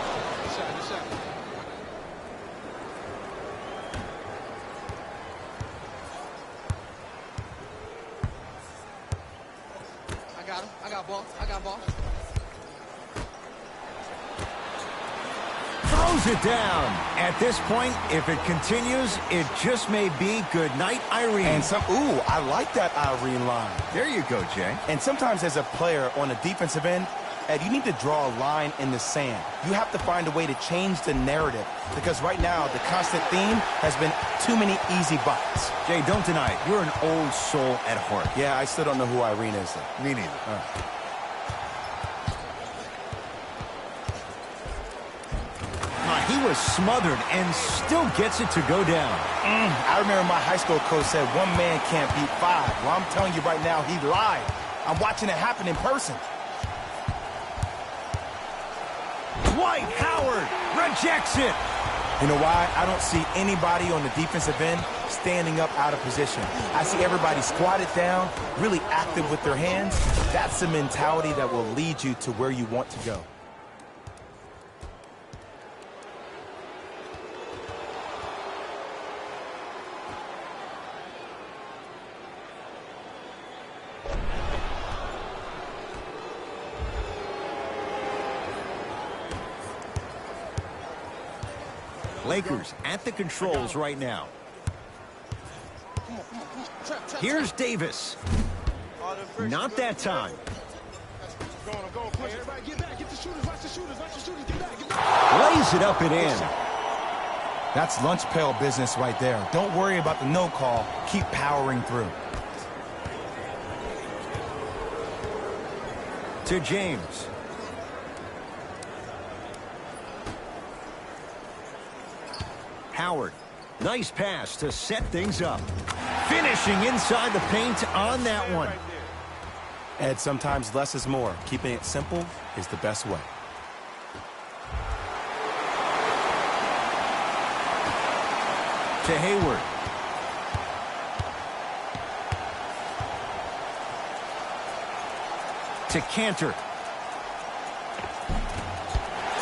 throws it down. At this point, if it continues, it just may be good night, Irene. And ooh, I like that Irene line. There you go, Jay. And sometimes as a player on the defensive end, Ed, you need to draw a line in the sand. You have to find a way to change the narrative because right now the constant theme has been too many easy buckets. Jay, don't deny it. You're an old soul at heart. Yeah, I still don't know who Irene is, though. Me neither. He was smothered and still gets it to go down. I remember my high school coach said one man can't beat five. Well, I'm telling you right now, he lied. I'm watching it happen in person. Dwight Howard rejects it. You know why? I don't see anybody on the defensive end standing up out of position. I see everybody squatted down, really active with their hands. That's the mentality that will lead you to where you want to go. Lakers at the controls right now. Here's Davis. Not that time. Lays it up and in. That's lunch pail business right there. Don't worry about the no call. Keep powering through. To James. Howard. Nice pass to set things up. Finishing inside the paint on that one. Ed, sometimes less is more. Keeping it simple is the best way. To Hayward. To Cantor.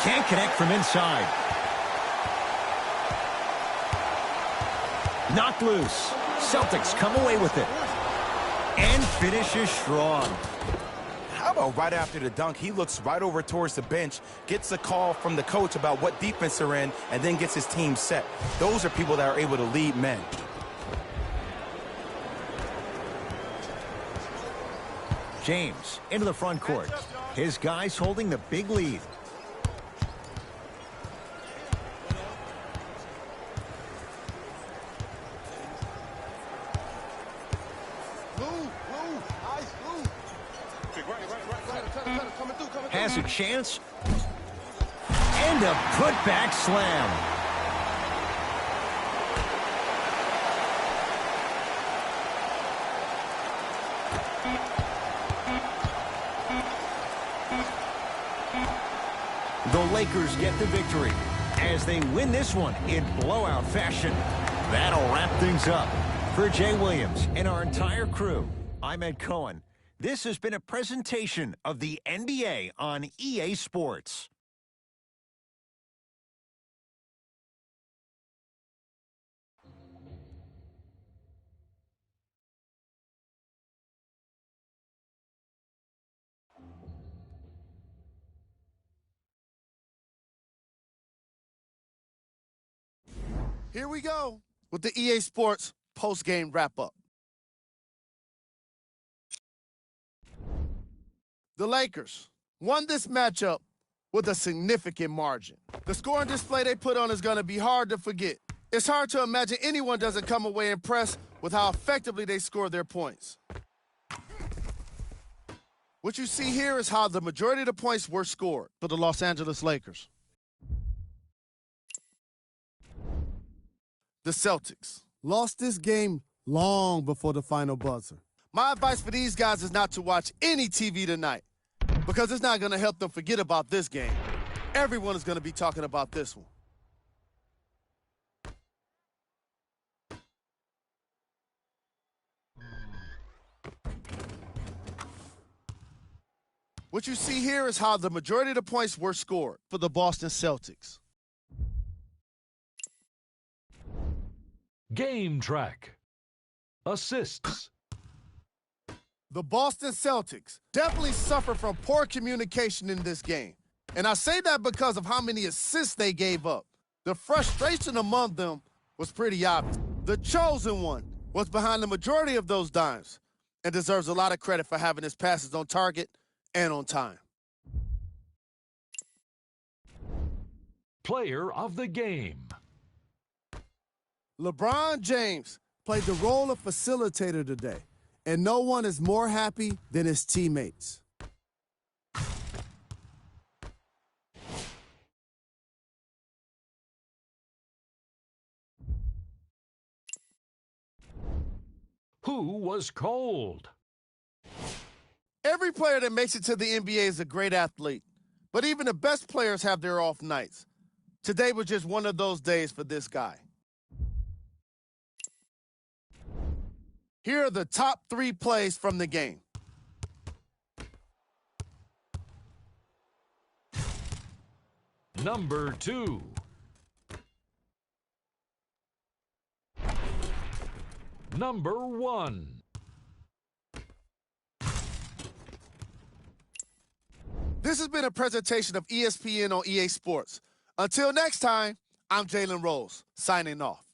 Can't connect from inside. Knocked loose. Celtics come away with it. And finishes strong. How about right after the dunk, he looks right over towards the bench, gets a call from the coach about what defense they're in, and then gets his team set. Those are people that are able to lead men. James into the front court. His guys holding the big lead. Has a chance. And a putback slam. The Lakers get the victory as they win this one in blowout fashion. That'll wrap things up. For Jay Williams and our entire crew, I'm Ed Cohen. This has been a presentation of the NBA on EA Sports. Here we go with the EA Sports post-game wrap-up. The Lakers won this matchup with a significant margin. The scoring display they put on is going to be hard to forget. It's hard to imagine anyone doesn't come away impressed with how effectively they score their points. What you see here is how the majority of the points were scored for the Los Angeles Lakers. The Celtics lost this game long before the final buzzer. My advice for these guys is not to watch any TV tonight because it's not going to help them forget about this game. Everyone is going to be talking about this one. What you see here is how the majority of the points were scored for the Boston Celtics. Game track. Assists. The Boston Celtics definitely suffer from poor communication in this game. And I say that because of how many assists they gave up. The frustration among them was pretty obvious. The chosen one was behind the majority of those dimes and deserves a lot of credit for having his passes on target and on time. Player of the game. LeBron James played the role of facilitator today, and no one is more happy than his teammates. Who was cold? Every player that makes it to the NBA is a great athlete, but even the best players have their off nights. Today was just one of those days for this guy. Here are the top 3 plays from the game. Number 2. Number 1. This has been a presentation of ESPN on EA Sports. Until next time, I'm Jalen Rose, signing off.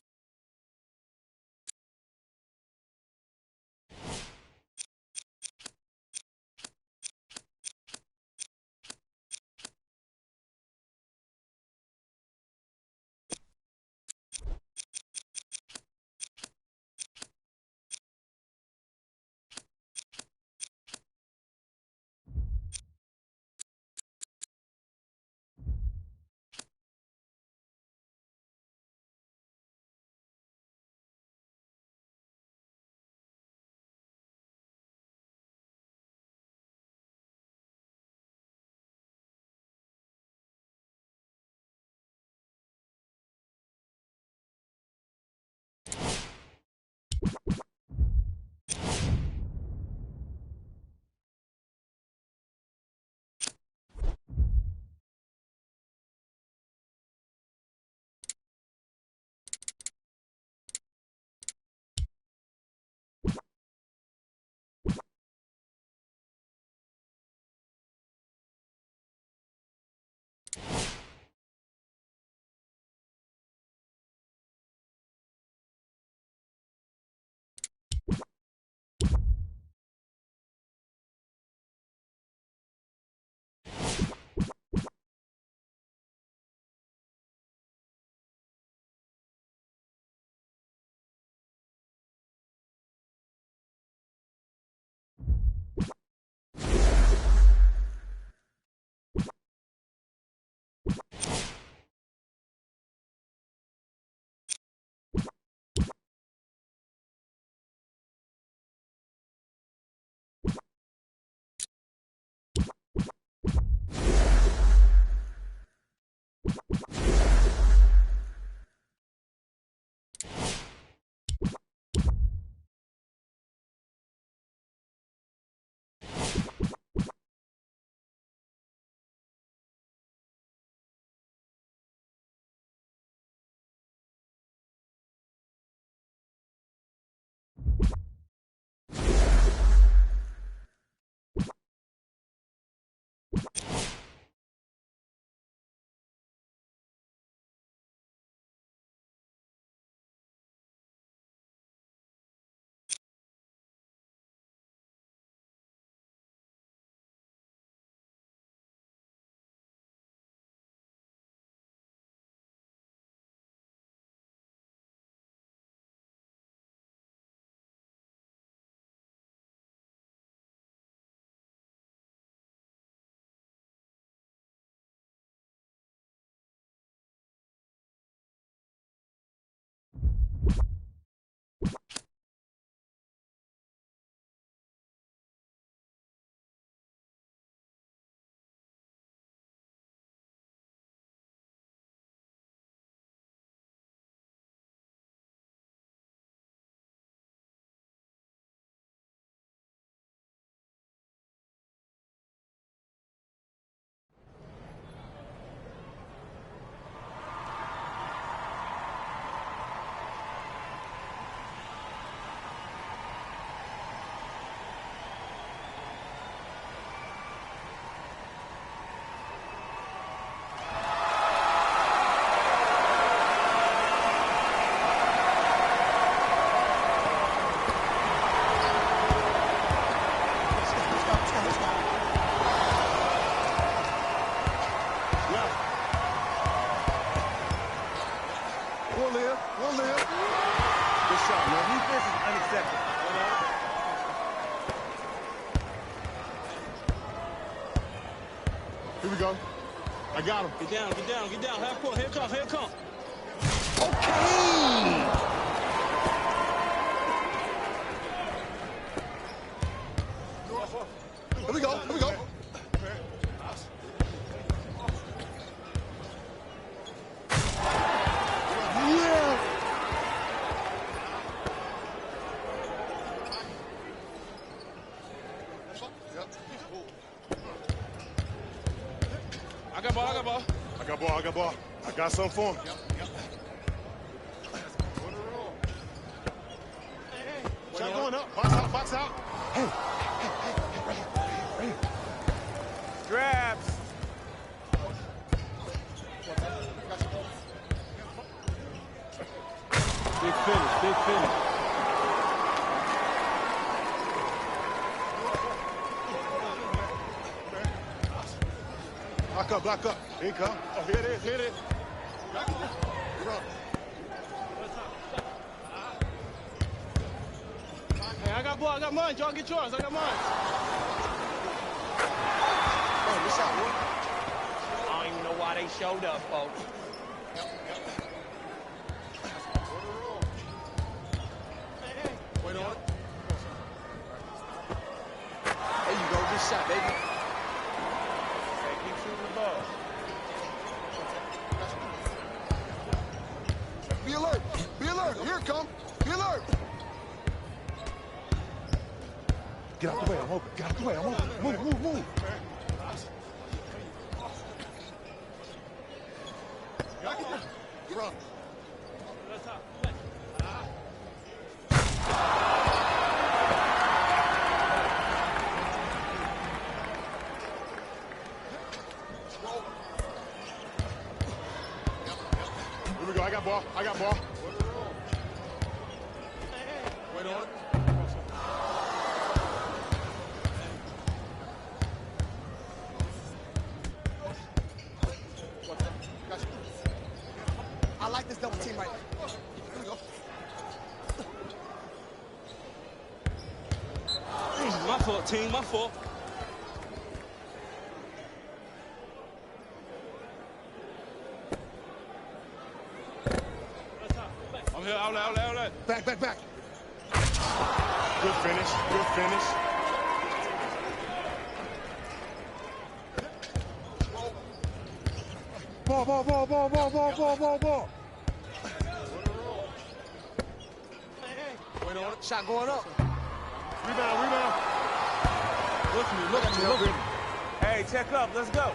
We'll live. We'll live. Good shot, man. Defense is unacceptable. Here we go. I got him. Get down, get down, get down. Half court. Here it comes, here it comes. Okay! Here we go. Here we go. Yeah! I got ball, I got ball. I got ball. I got ball. I got something for him. Shot going up. Box out, box out. Hey, right here. Straps. Big finish, big finish. Block up. Here you come. Oh, here it is, here it is. Hey, I got ball, I got mine. Y'all get yours, I got mine. Hey, what's up, boy? I don't even know why they showed up, folks. Wait on it. There you go, good shot, baby. Be alert. Be alert. Here it comes. Be alert. Get out the way. I'm open. Get out the way. I'm open. Move, move, move. Run. Here we go. I got ball. I got ball. Wait on it. I like this double team right now. Here we go. My fault, team, my fault. I'm here, outlet. Back, back, back. Good finish. Good finish. Ball. Wait on it. Shot going up. Rebound. Look at me, look at me. Hey, check up, let's go.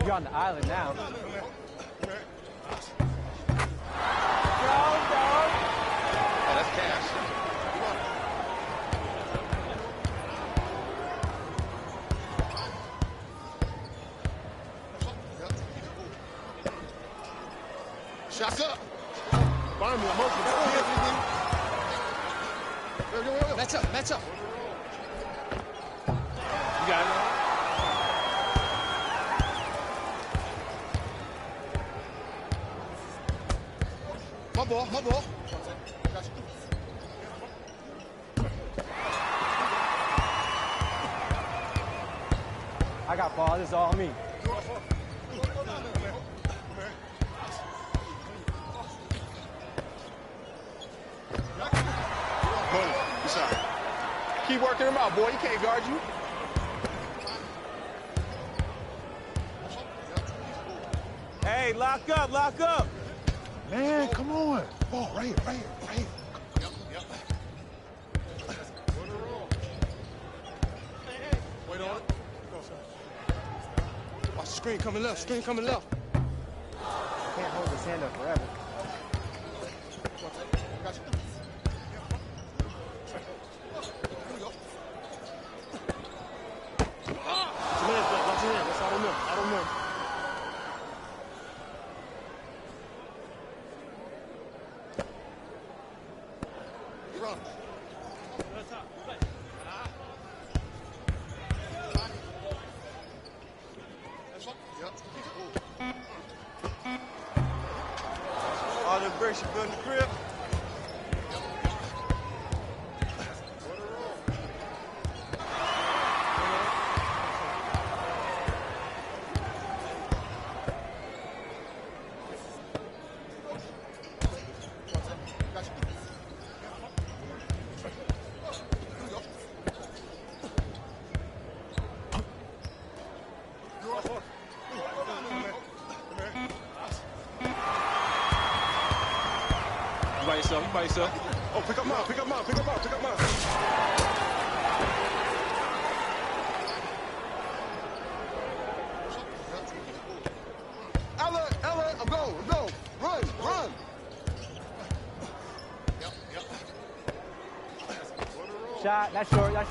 You're on the island now. That's cash. Shots up. Find me. I'm open. Go. Match up. You got it. My ball. I got ball, this is all me. Keep working him out, boy. He can't guard you. Hey, lock up. Man, come on. Ball, right here. Wait on it. Watch the screen coming left. Can't hold his hand up forever. I don't know. Run. vibration feel in the crib. You by yourself. Oh, pick up mine, pick up mine, pick up mine, pick up mine. Ella, I'm going. Run. Shot, that's short. Right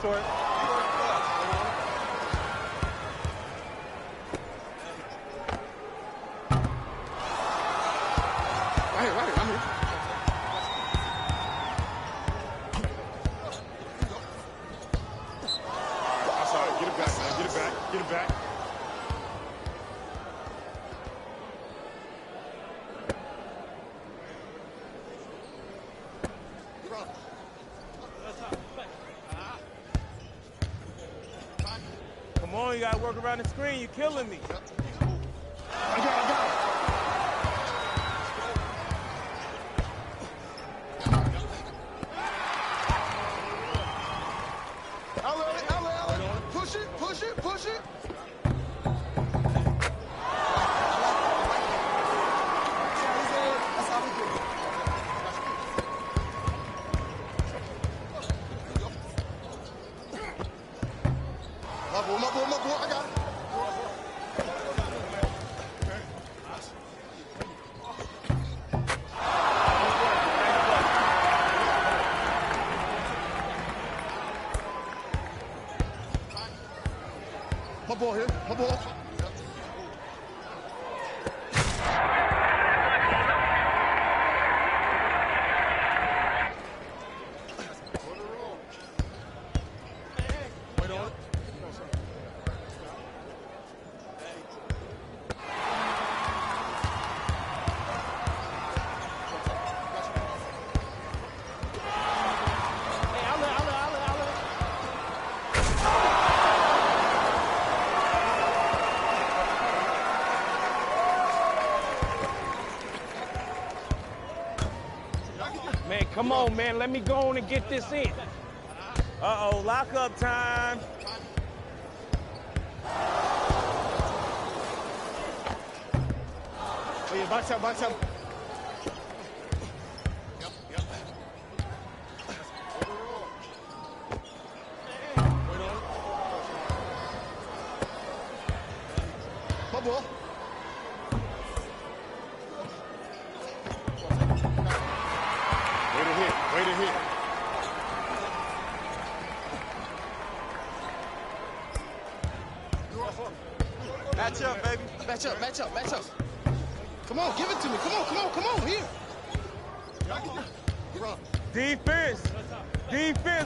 here, I'm here. Get it back. Come on, you gotta work around the screen. You're killing me. I got it. Ella. Push it. My boy, I got it. My ball here, my ball. Man, come on, man. Let me go on and get this in. Uh-oh, lock-up time. Oh, yeah, box out. My ball. Way to hit. Match up, baby. Match up. Come on, give it to me. Come on, here. Defense,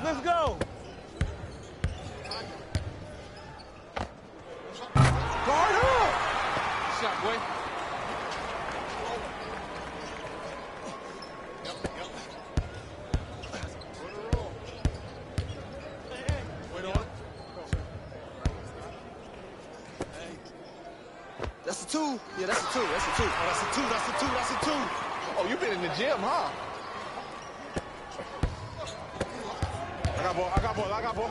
let's go. Guard up. Shot, boy. That's a two. Yeah, that's a two. Oh, that's a two. Oh, you been in the gym, huh? I got ball.